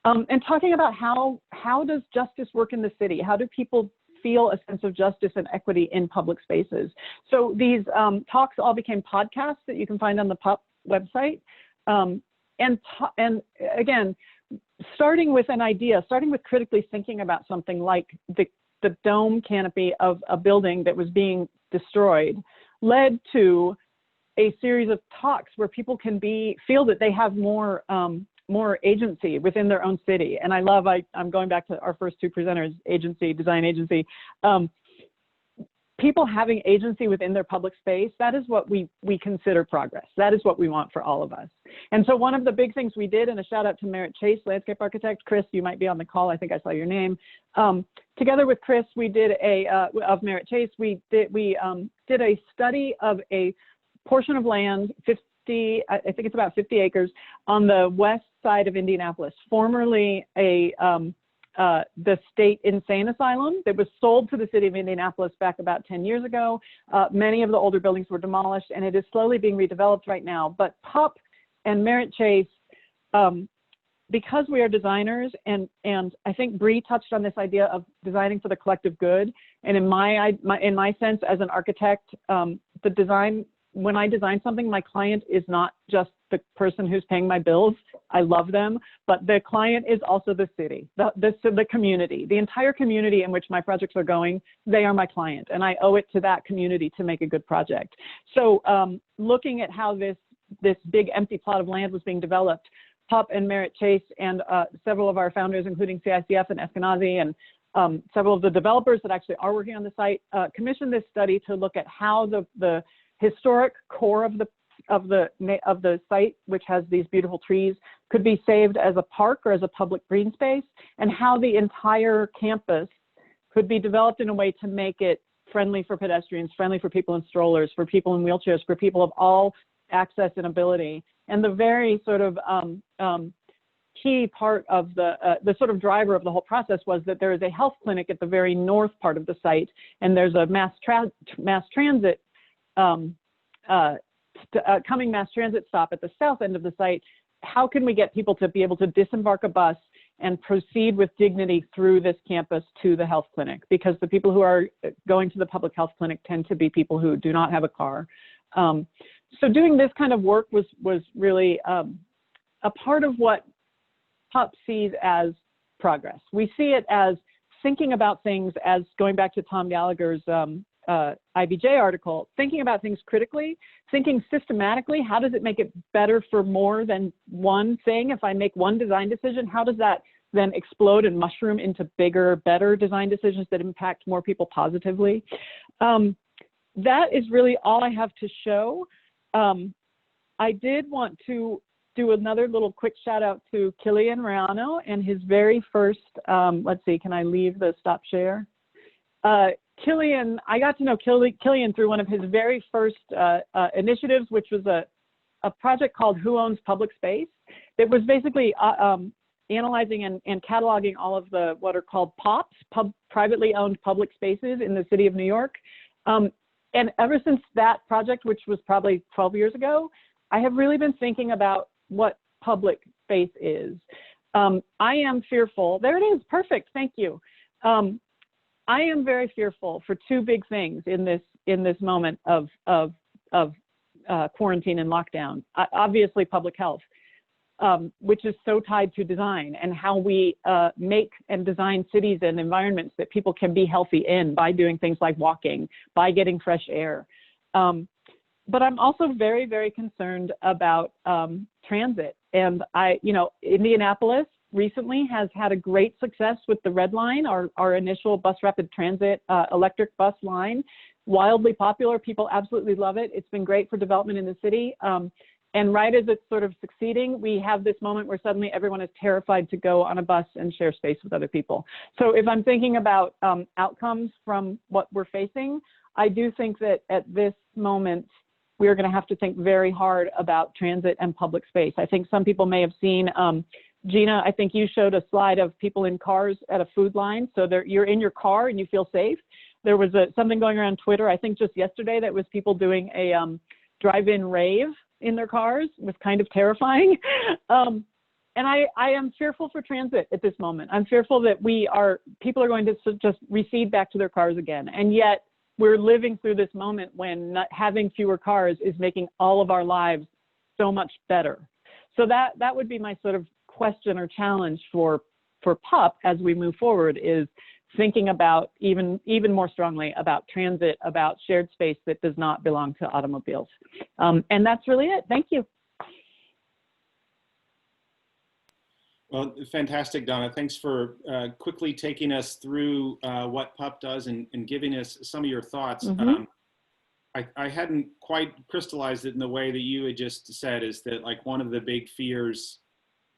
and talking about how does justice work in the city? How do people feel a sense of justice and equity in public spaces? So these talks all became podcasts that you can find on the PUP website. And again, starting with an idea, starting with critically thinking about something like the dome canopy of a building that was being destroyed, led to a series of talks where people can feel that they have more agency within their own city. And I'm going back to our first two presenters, agency, design agency. People having agency within their public space, that is what we consider progress. That is what we want for all of us. And so one of the big things we did, and a shout out to Merritt Chase, landscape architect. Chris, you might be on the call. I think I saw your name. Together with Chris, we did of Merritt Chase, we did a study of a portion of land, I think it's about 50 acres, on the west side of Indianapolis, formerly the state insane asylum that was sold to the city of Indianapolis back about 10 years ago. Many of the older buildings were demolished, and it is slowly being redeveloped right now. But PUP and Merritt Chase, because we are designers, and I think Brie touched on this idea of designing for the collective good. And in my sense as an architect, the design, when I design something, my client is not just the person who's paying my bills. I love them, but the client is also the city, the community, the entire community in which my projects are going. They are my client, and I owe it to that community to make a good project. So looking at how this big empty plot of land was being developed, PUP and Merritt Chase and several of our founders, including CICF and Eskenazi, and several of the developers that actually are working on the site, commissioned this study to look at how the historic core of the site, which has these beautiful trees, could be saved as a park or as a public green space, and how the entire campus could be developed in a way to make it friendly for pedestrians, friendly for people in strollers, for people in wheelchairs, for people of all access and ability. And the very sort of key part of the sort of driver of the whole process was that there is a health clinic at the very north part of the site, and there's a mass transit coming mass transit stop at the south end of the site. How can we get people to be able to disembark a bus and proceed with dignity through this campus to the health clinic? Because the people who are going to the public health clinic tend to be people who do not have a car. So doing this kind of work was really a part of what PUP sees as progress. We see it as thinking about things, as going back to Tom Gallagher's IBJ article, thinking about things critically, thinking systematically. How does it make it better for more than one thing? If I make one design decision, how does that then explode and mushroom into bigger, better design decisions that impact more people positively? That is really all I have to show. I did want to do another little quick shout out to Quilian Riano and his very first, let's see, can I leave the stop share? Quilian, I got to know Quilian through one of his very first initiatives, which was a project called Who Owns Public Space? That was basically analyzing and cataloging all of the what are called POPs, privately owned public spaces in the city of New York. And ever since that project, which was probably 12 years ago, I have really been thinking about what public space is. I am fearful. There it is. Perfect. Thank you. I am very fearful for two big things in this moment of quarantine and lockdown. Obviously, public health, which is so tied to design and how we make and design cities and environments that people can be healthy in by doing things like walking, by getting fresh air. But I'm also very, very concerned about transit. And Indianapolis recently has had a great success with the Red Line, our initial bus rapid transit electric bus line. Wildly popular. People absolutely love it. It's been great for development in the city. And right as it's sort of succeeding, we have this moment where suddenly everyone is terrified to go on a bus and share space with other people. So if I'm thinking about outcomes from what we're facing, I do think that at this moment, we are going to have to think very hard about transit and public space. I think some people may have seen, Gina, I think you showed a slide of people in cars at a food line. So you're in your car and you feel safe. There was something going around Twitter, I think just yesterday, that was people doing a drive-in rave in their cars. It was kind of terrifying. And I am fearful for transit at this moment. I'm fearful that people are going to just recede back to their cars again. And yet we're living through this moment when not having fewer cars is making all of our lives so much better. So that would be my sort of question or challenge for PUP as we move forward, is thinking about even more strongly about transit, about shared space that does not belong to automobiles. And that's really it. Thank you. Well, fantastic, Donna. Thanks for quickly taking us through what PUP does and giving us some of your thoughts. Mm-hmm. I hadn't quite crystallized it in the way that you had just said, is that like one of the big fears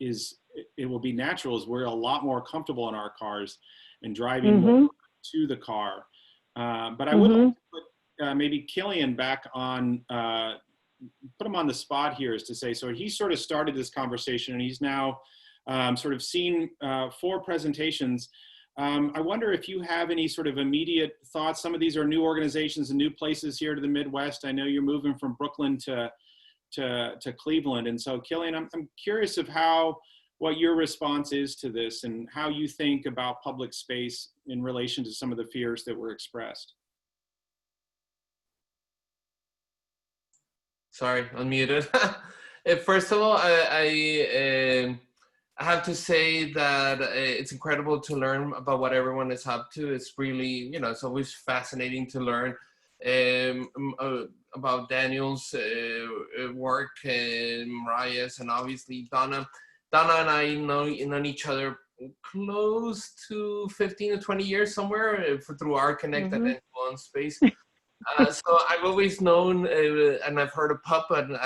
is it will be natural is we're a lot more comfortable in our cars and driving more to the car. But I would like to put maybe Quilian back on, put him on the spot here, is to say, so he sort of started this conversation and he's now sort of seen 4 presentations. I wonder if you have any sort of immediate thoughts. Some of these are new organizations and new places here to the Midwest. I know you're moving from Brooklyn to Cleveland. And so Quilian, I'm curious of what your response is to this and how you think about public space in relation to some of the fears that were expressed. Sorry, unmuted. First of all, I have to say that it's incredible to learn about what everyone is up to. It's really, it's always fascinating to learn about Daniel's work and Mariah's, and obviously Donna. Donna and I know each other close to 15 to 20 years somewhere through our Connect and Influence space. So I've always known and I've heard of PUP, and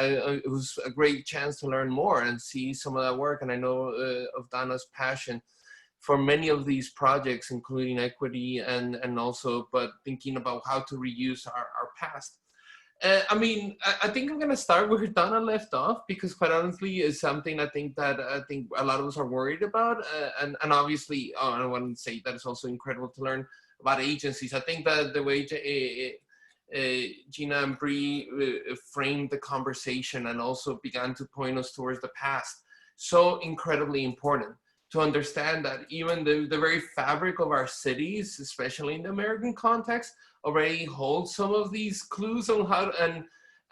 it was a great chance to learn more and see some of that work. And I know of Donna's passion for many of these projects, including equity and also, but thinking about how to reuse our past. I think I'm going to start where Donna left off, because quite honestly is something I think a lot of us are worried about. And obviously, I want to say that it's also incredible to learn about agencies. I think that the way Gina and Brie framed the conversation and also began to point us towards the past, so incredibly important to understand that even the very fabric of our cities, especially in the American context, already holds some of these clues on how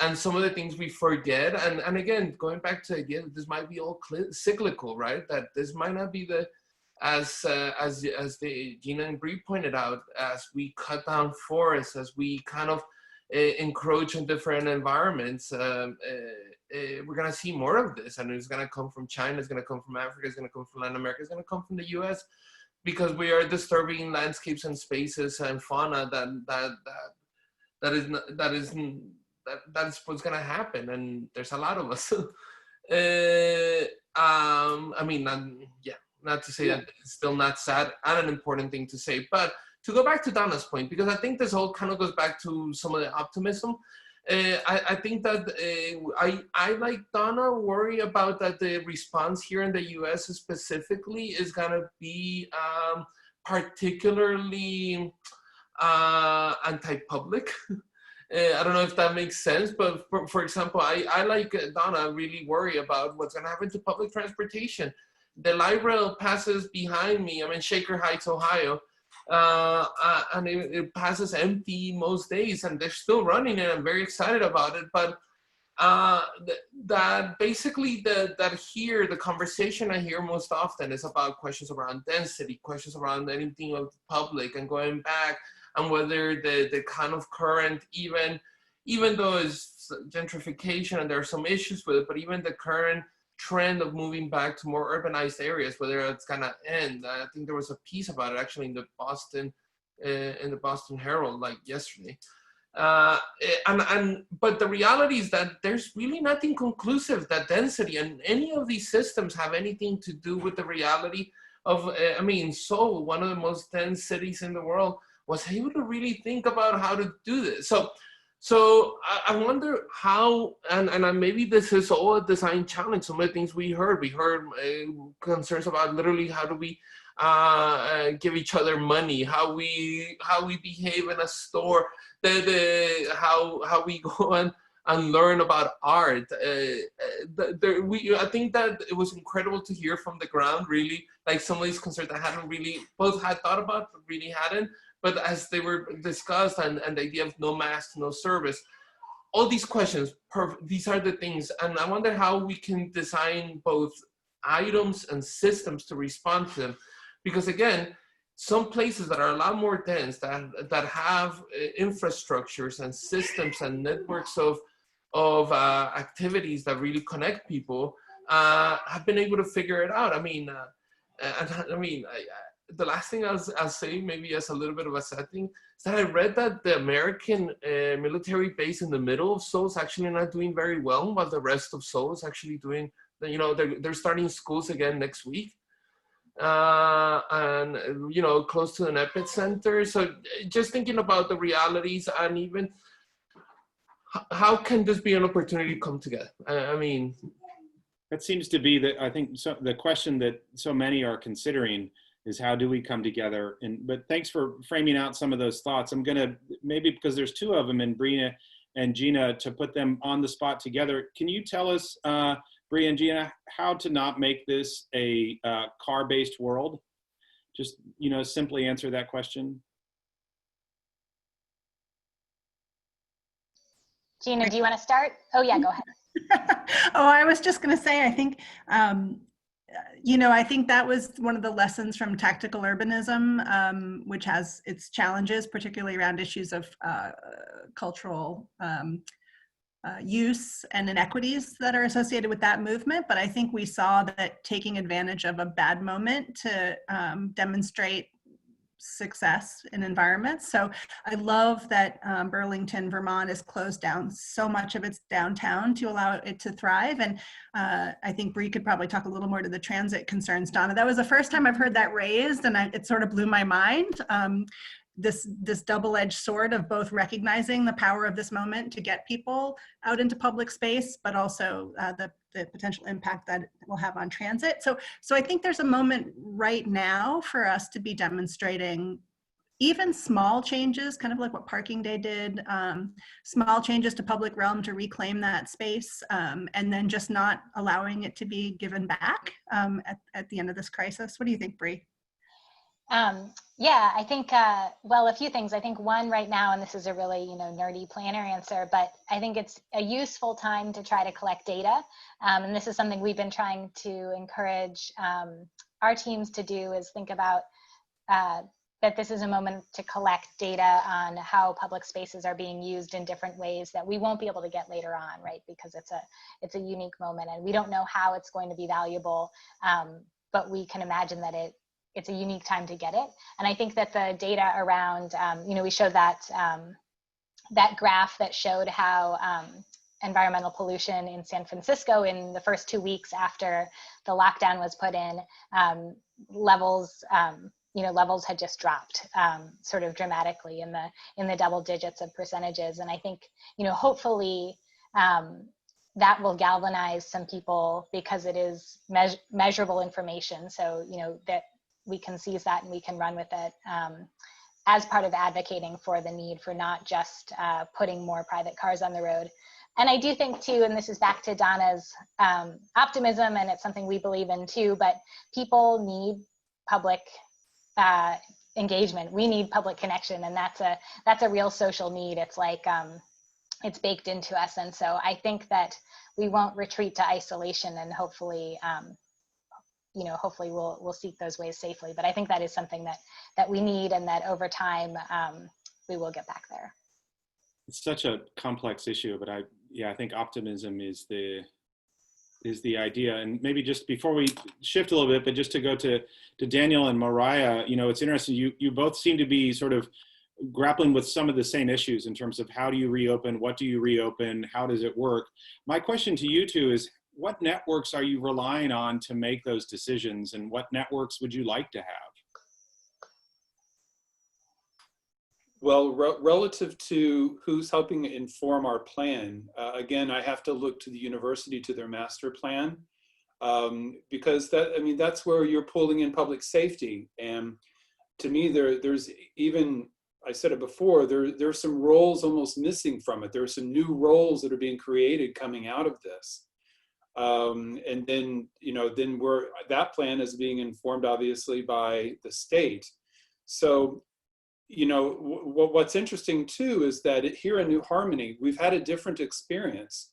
and some of the things we forget. And again, going back to again, this might be all cyclical, right? That this might not be as Gina and Brie pointed out, as we cut down forests, as we kind of encroach in different environments, we're going to see more of this, and it's going to come from China, it's going to come from Africa, it's going to come from Latin America, it's going to come from the US, because we are disturbing landscapes and spaces and fauna that is what's going to happen, and there's a lot of us. Not to say that it's still not sad and an important thing to say, but to go back to Donna's point, because I think this all kind of goes back to some of the optimism. I think that I like Donna, worry about that the response here in the US specifically is going to be particularly anti-public. I don't know if that makes sense, but for example, I like Donna, really worry about what's going to happen to public transportation. The light rail passes behind me. I'm in Shaker Heights, Ohio. And it passes empty most days, and they're still running it. I'm very excited about it, but that basically that here the conversation I hear most often is about questions around density, questions around anything of the public, and going back and whether the kind of current, even though it's gentrification and there are some issues with it, but even the current trend of moving back to more urbanized areas, whether it's gonna end. I think there was a piece about it actually in the Boston Herald like yesterday. But the reality is that there's really nothing conclusive that density and any of these systems have anything to do with the reality of, Seoul, one of the most dense cities in the world, was able to really think about how to do this. So I wonder how, and maybe this is all a design challenge. Some of the things we heard concerns about literally how do we give each other money, how we behave in a store, how we go and learn about art. I think that it was incredible to hear from the ground, really, like some of these concerns I hadn't really, both had thought about, but really hadn't. But as they were discussed, and the idea of no mask, no service, all these questions, these are the things. And I wonder how we can design both items and systems to respond to them. Because again, some places that are a lot more dense, that have infrastructures and systems and networks of activities that really connect people, have been able to figure it out. I mean, the last thing I'll say, maybe as a little bit of a sad thing, is that I read that the American military base in the middle of Seoul is actually not doing very well, while the rest of Seoul is actually doing, you know, they're starting schools again next week. And, you know, close to an epicenter. So just thinking about the realities, and even how can this be an opportunity to come together? I mean, that seems to be I think the question that so many are considering is, how do we come together? But thanks for framing out some of those thoughts. I'm gonna, maybe because there's two of them, and Brie and Gina, to put them on the spot together. Can you tell us, Brie and Gina, how to not make this a car-based world? Just, you know, simply answer that question. Gina, do you want to start? Oh yeah, go ahead. Oh, I was just going to say, I think, you know, I think that was one of the lessons from tactical urbanism, which has its challenges, particularly around issues of cultural use and inequities that are associated with that movement. But I think we saw that taking advantage of a bad moment to demonstrate success in environments. So I love that Burlington, Vermont has closed down so much of its downtown to allow it to thrive. And I think Brie could probably talk a little more to the transit concerns. Donna, that was the first time I've heard that raised, and it sort of blew my mind. This double-edged sword of both recognizing the power of this moment to get people out into public space, but also the potential impact that it will have on transit. So I think there's a moment right now for us to be demonstrating even small changes, kind of like what Parking Day did, small changes to public realm to reclaim that space, and then just not allowing it to be given back at the end of this crisis. What do you think, Brie? Yeah, I think, well, a few things. I think one right now, and this is a really, you know, nerdy planner answer, but I think it's a useful time to try to collect data. And this is something we've been trying to encourage our teams to do, is think about that this is a moment to collect data on how public spaces are being used in different ways that we won't be able to get later on, right? Because it's a unique moment, and we don't know how it's going to be valuable, but we can imagine that it's a unique time to get it. And I think that the data around, you know, we showed that that graph that showed how environmental pollution in San Francisco in the first 2 weeks after the lockdown was put in, levels, you know, levels had just dropped sort of dramatically in the double digits of percentages. And I think, you know, hopefully that will galvanize some people, because it is measurable information. So, you know, that we can seize that and we can run with it as part of advocating for the need for not just putting more private cars on the road. And I do think too, and this is back to Donna's optimism, and it's something we believe in too, but people need public engagement. We need public connection, and that's a real social need. It's like, it's baked into us. And so I think that we won't retreat to isolation, and hopefully, you know, hopefully we'll seek those ways safely. But I think that is something that we need, and that over time we will get back there. It's such a complex issue, but I think optimism is the idea. And maybe just before we shift a little bit, but just to go to Daniel and Mariah, you know, it's interesting. You both seem to be sort of grappling with some of the same issues in terms of how do you reopen, what do you reopen, how does it work? My question to you two is, what networks are you relying on to make those decisions, and what networks would you like to have? Well, relative to who's helping inform our plan, again, I have to look to the university, to their master plan, because that's where you're pulling in public safety. And to me, there's even, I said it before, there's some roles almost missing from it. There are some new roles that are being created coming out of this. And then, you know, that plan is being informed obviously by the state. So, you know, what's interesting too is that here in New Harmony, we've had a different experience.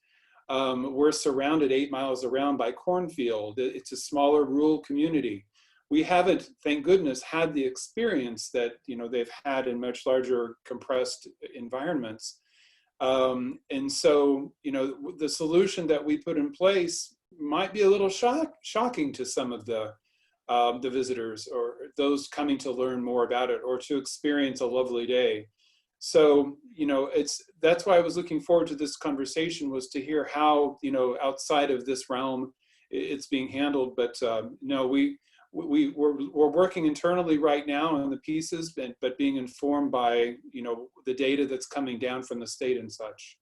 We're surrounded 8 miles around by cornfield. It's a smaller rural community. we haven't, thank goodness, had the experience that, you know, they've had in much larger compressed environments. And so, you know, the solution that we put in place might be a little shocking to some of the visitors or those coming to learn more about it or to experience a lovely day. So, you know, that's why I was looking forward to this conversation, was to hear how, you know, outside of this realm it's being handled. But no, we're working internally right now on the pieces, but being informed by, you know, the data that's coming down from the state and such.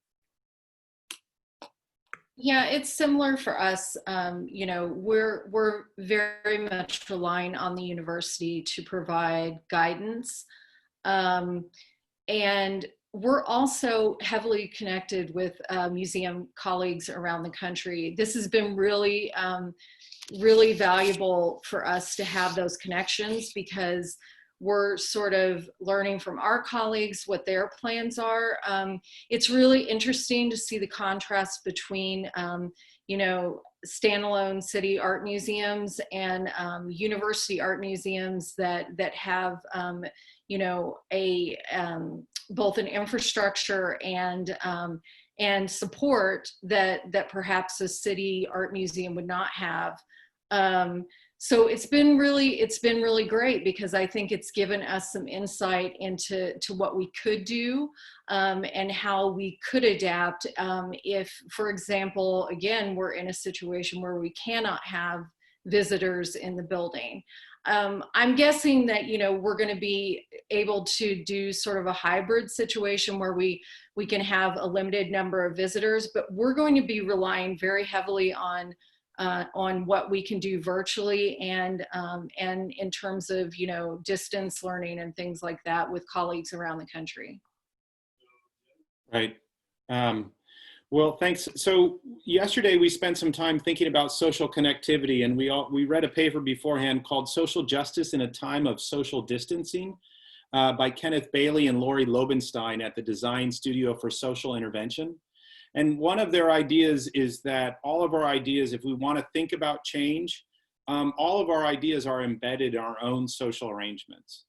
Yeah, it's similar for us. You know, we're very much relying on the university to provide guidance. And we're also heavily connected with museum colleagues around the country. This has been really, really valuable for us to have those connections, because we're sort of learning from our colleagues what their plans are. It's really interesting to see the contrast between, you know, standalone city art museums and university art museums that have, you know, both an infrastructure and support that perhaps a city art museum would not have. So it's been really great, because I think it's given us some insight into what we could do and how we could adapt if, for example, again, we're in a situation where we cannot have visitors in the building. I'm guessing that, you know, we're going to be able to do sort of a hybrid situation where we can have a limited number of visitors, but we're going to be relying very heavily on what we can do virtually and in terms of, you know, distance learning and things like that with colleagues around the country. Right. Well, thanks. So yesterday we spent some time thinking about social connectivity, and we read a paper beforehand called "Social Justice in a Time of Social Distancing" by Kenneth Bailey and Lori Lobenstein at the Design Studio for Social Intervention. And one of their ideas is that all of our ideas, if we want to think about change, all of our ideas are embedded in our own social arrangements.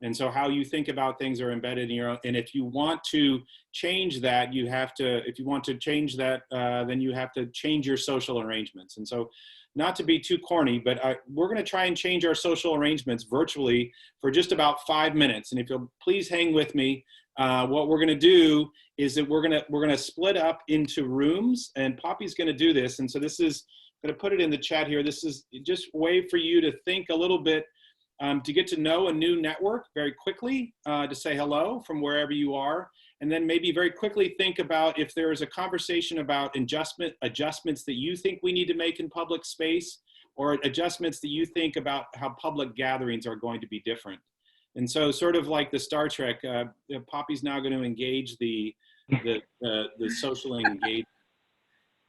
And so how you think about things are embedded in your own, and if you want to change that, you have to, if you want to change that, then you have to change your social arrangements. And so, not to be too corny, but we're going to try and change our social arrangements virtually for just about 5 minutes. And if you'll please hang with me, what we're going to do is that we're going to split up into rooms, and Poppy's going to do this. And so this is, I'm going to put it in the chat here. This is just a way for you to think a little bit, to get to know a new network very quickly, to say hello from wherever you are, and then maybe very quickly think about if there is a conversation about adjustments that you think we need to make in public space, or adjustments that you think about how public gatherings are going to be different. And so, sort of like the Star Trek, Poppy's now going to engage the social engagement.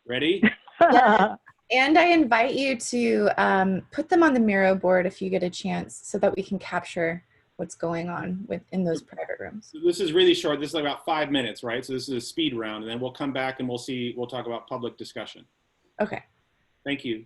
Ready? Yeah. And I invite you to put them on the Miro board if you get a chance, so that we can capture what's going on in those private rooms. This is really short. This is like about 5 minutes, right? So this is a speed round, and then we'll come back and we'll talk about public discussion. Okay. Thank you.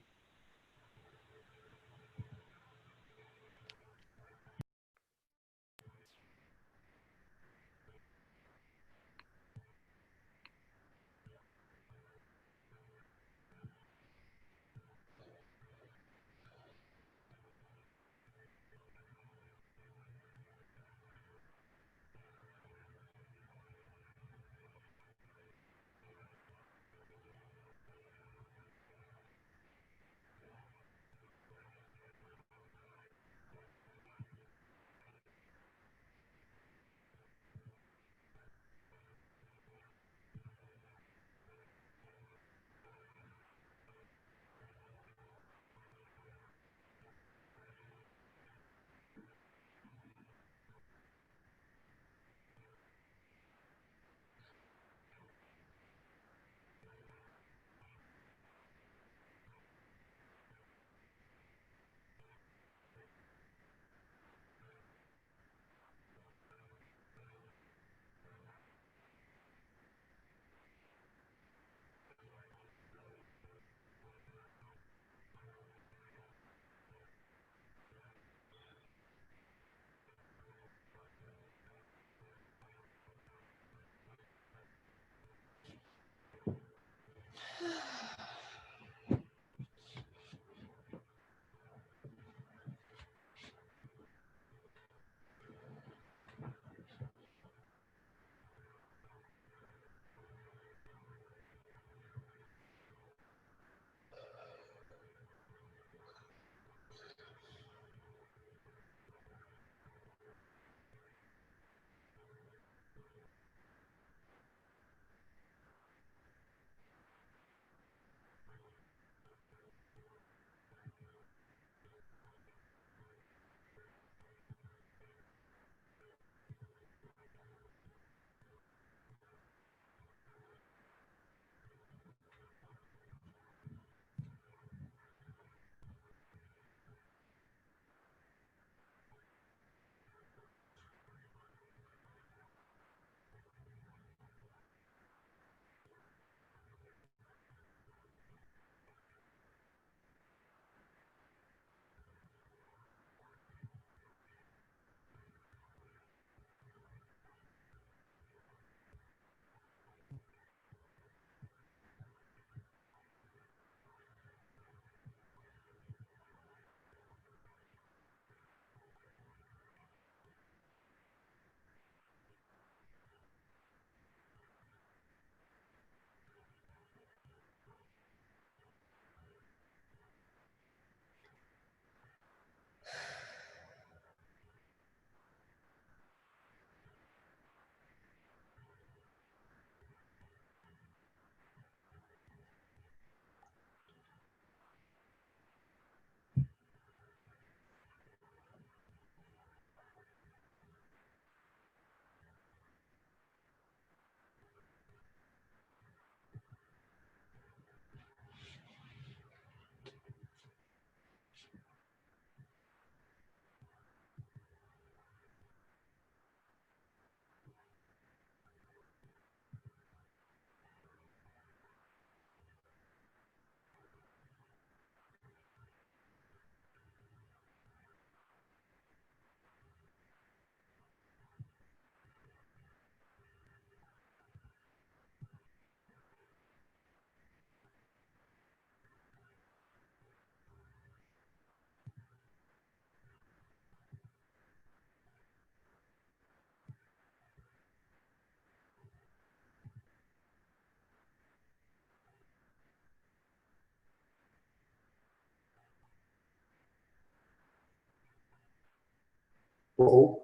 Whoa.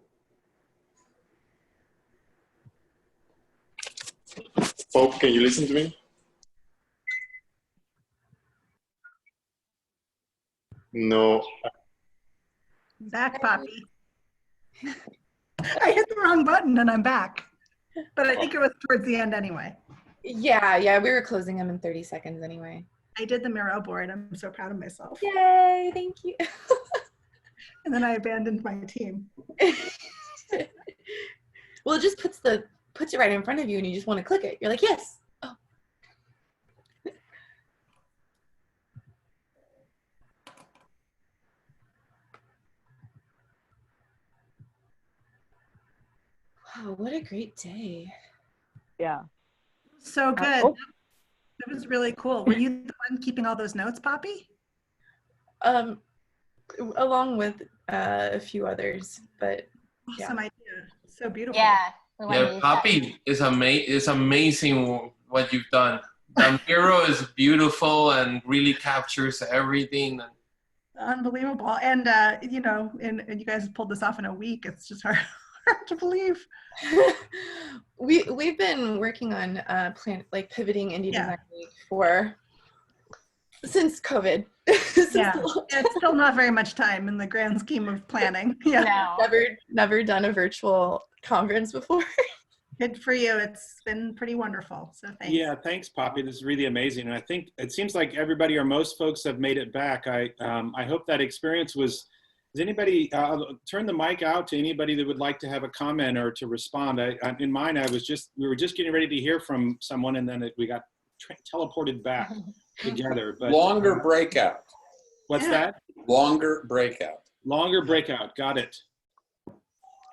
Pope, can you listen to me? No. Back, Poppy. I hit the wrong button and I'm back. But I think it was towards the end anyway. Yeah, we were closing them in 30 seconds anyway. I did the Miro board. I'm so proud of myself. Yay, thank you. And then I abandoned my team. Well, it just puts it right in front of you and you just want to click it. You're like, yes. Oh. Wow, what a great day. Yeah. So good. Oh. That was really cool. Were you the one keeping all those notes, Poppy? Along with a few others, but Awesome idea. So beautiful. Yeah. We want to Yeah, use Poppy is amazing what you've done. The Miro is beautiful and really captures everything. Unbelievable. And, you know, and you guys pulled this off in a week. It's just hard to believe. We've been working on pivoting Indy Design Week since COVID. Yeah, it's still not very much time in the grand scheme of planning. Yeah, No. Never done a virtual conference before. Good for you. It's been pretty wonderful. So thanks. Yeah, thanks, Poppy. This is really amazing, and I think it seems like everybody or most folks have made it back. I hope that experience was. Does anybody turn the mic out to anybody that would like to have a comment or to respond? In mine, we were just getting ready to hear from someone, and then we got teleported back together. But longer breakout. What's that? Longer breakout. Longer breakout. Got it.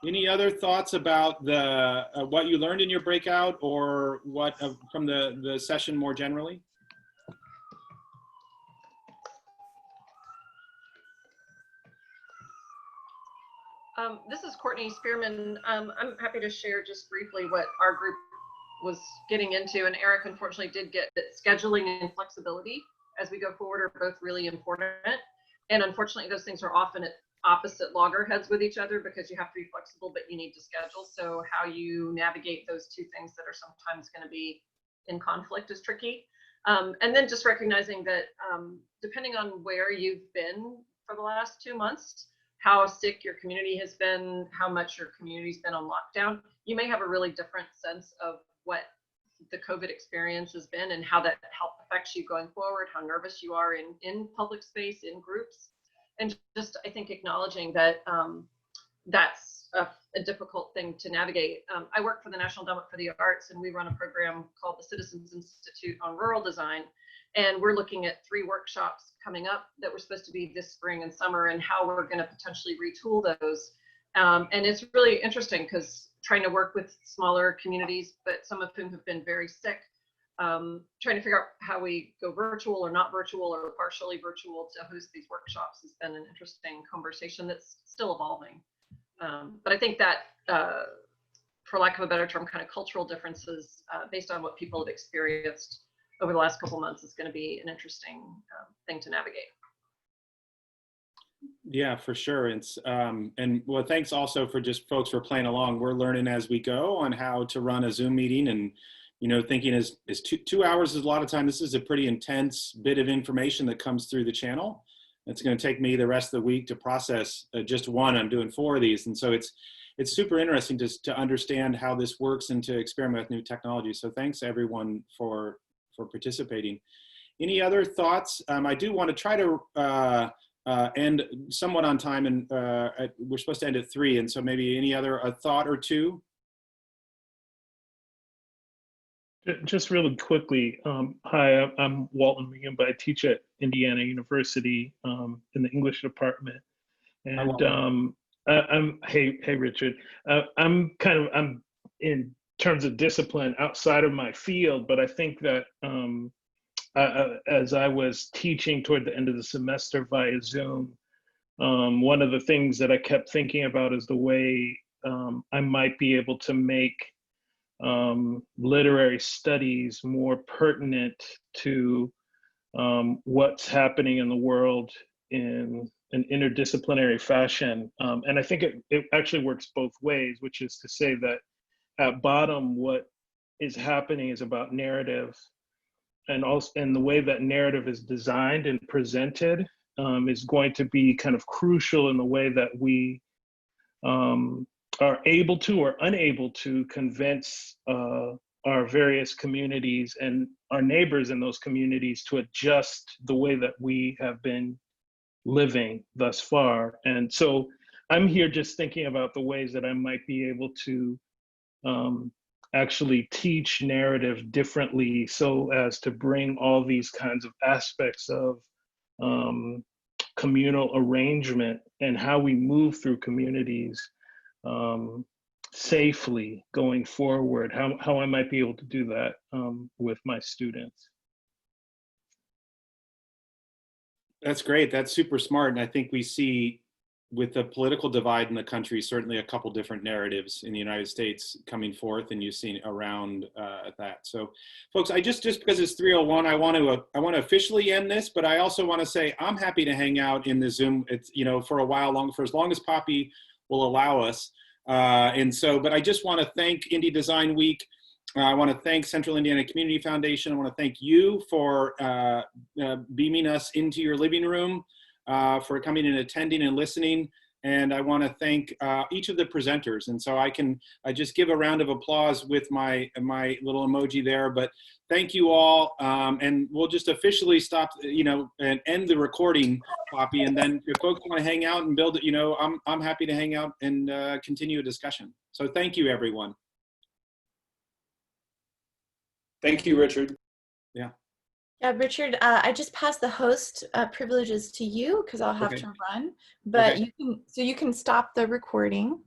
Any other thoughts about the what you learned in your breakout, or what from the session more generally? This is Courtney Spearman. I'm happy to share just briefly what our group was getting into, and Eric unfortunately did get that scheduling and flexibility as we go forward are both really important. And unfortunately, those things are often at opposite loggerheads with each other because you have to be flexible, but you need to schedule. So how you navigate those two things that are sometimes going to be in conflict is tricky. And then just recognizing that depending on where you've been for the last 2 months, how sick your community has been, how much your community's been on lockdown, you may have a really different sense of what the COVID experience has been and how that affects you going forward, how nervous you are in public space, in groups. And just, I think, acknowledging that that's a difficult thing to navigate. I work for the National Endowment for the Arts, and we run a program called the Citizens Institute on Rural Design. And we're looking at 3 workshops coming up that were supposed to be this spring and summer, and how we're going to potentially retool those. And it's really interesting because trying to work with smaller communities, but some of whom have been very sick, trying to figure out how we go virtual or not virtual or partially virtual to host these workshops has been an interesting conversation that's still evolving. But I think that, for lack of a better term, kind of cultural differences based on what people have experienced over the last couple months is going to be an interesting thing to navigate. Yeah, for sure. It's and well, thanks also for just folks for playing along. We're learning as we go on how to run a Zoom meeting, and thinking is 2 hours is a lot of time. This is a pretty intense bit of information that comes through the channel. It's going to take me the rest of the week to process just one. I'm doing 4 of these, and so it's super interesting to understand how this works and to experiment with new technology. So thanks everyone for participating. Any other thoughts? I do want to try to end somewhat on time, and we're supposed to end at 3, and so maybe any other thought or two? Just really quickly, hi, I'm Walton Meehan, but I teach at Indiana University in the English department. And hey Richard, I'm in terms of discipline outside of my field, but I think that as I was teaching toward the end of the semester via Zoom, one of the things that I kept thinking about is the way I might be able to make literary studies more pertinent to what's happening in the world in an interdisciplinary fashion. And I think it actually works both ways, which is to say that at bottom, what is happening is about narrative, and also, and the way that narrative is designed and presented is going to be kind of crucial in the way that we are able to or unable to convince our various communities and our neighbors in those communities to adjust the way that we have been living thus far. And so I'm here just thinking about the ways that I might be able to actually teach narrative differently so as to bring all these kinds of aspects of communal arrangement and how we move through communities safely going forward, how I might be able to do that with my students. That's great. That's super smart. And I think we see with the political divide in the country, certainly a couple different narratives in the United States coming forth, and you've seen around that. So folks, I just because it's 3:01, I want to officially end this, but I also want to say I'm happy to hang out in the Zoom, it's, you know, for a while longer, for as long as Poppy will allow us. But I just want to thank Indy Design Week. I want to thank Central Indiana Community Foundation. I want to thank you for beaming us into your living room, for coming and attending and listening. And I want to thank each of the presenters. And so I just give a round of applause with my little emoji there. But thank you all. And we'll just officially stop, and end the recording, Poppy. And then if folks want to hang out and build it, I'm happy to hang out and continue a discussion. So thank you, everyone. Thank you, Richard. Yeah. Yeah, Richard, I just passed the host privileges to you because I'll have to run, but you can stop the recording.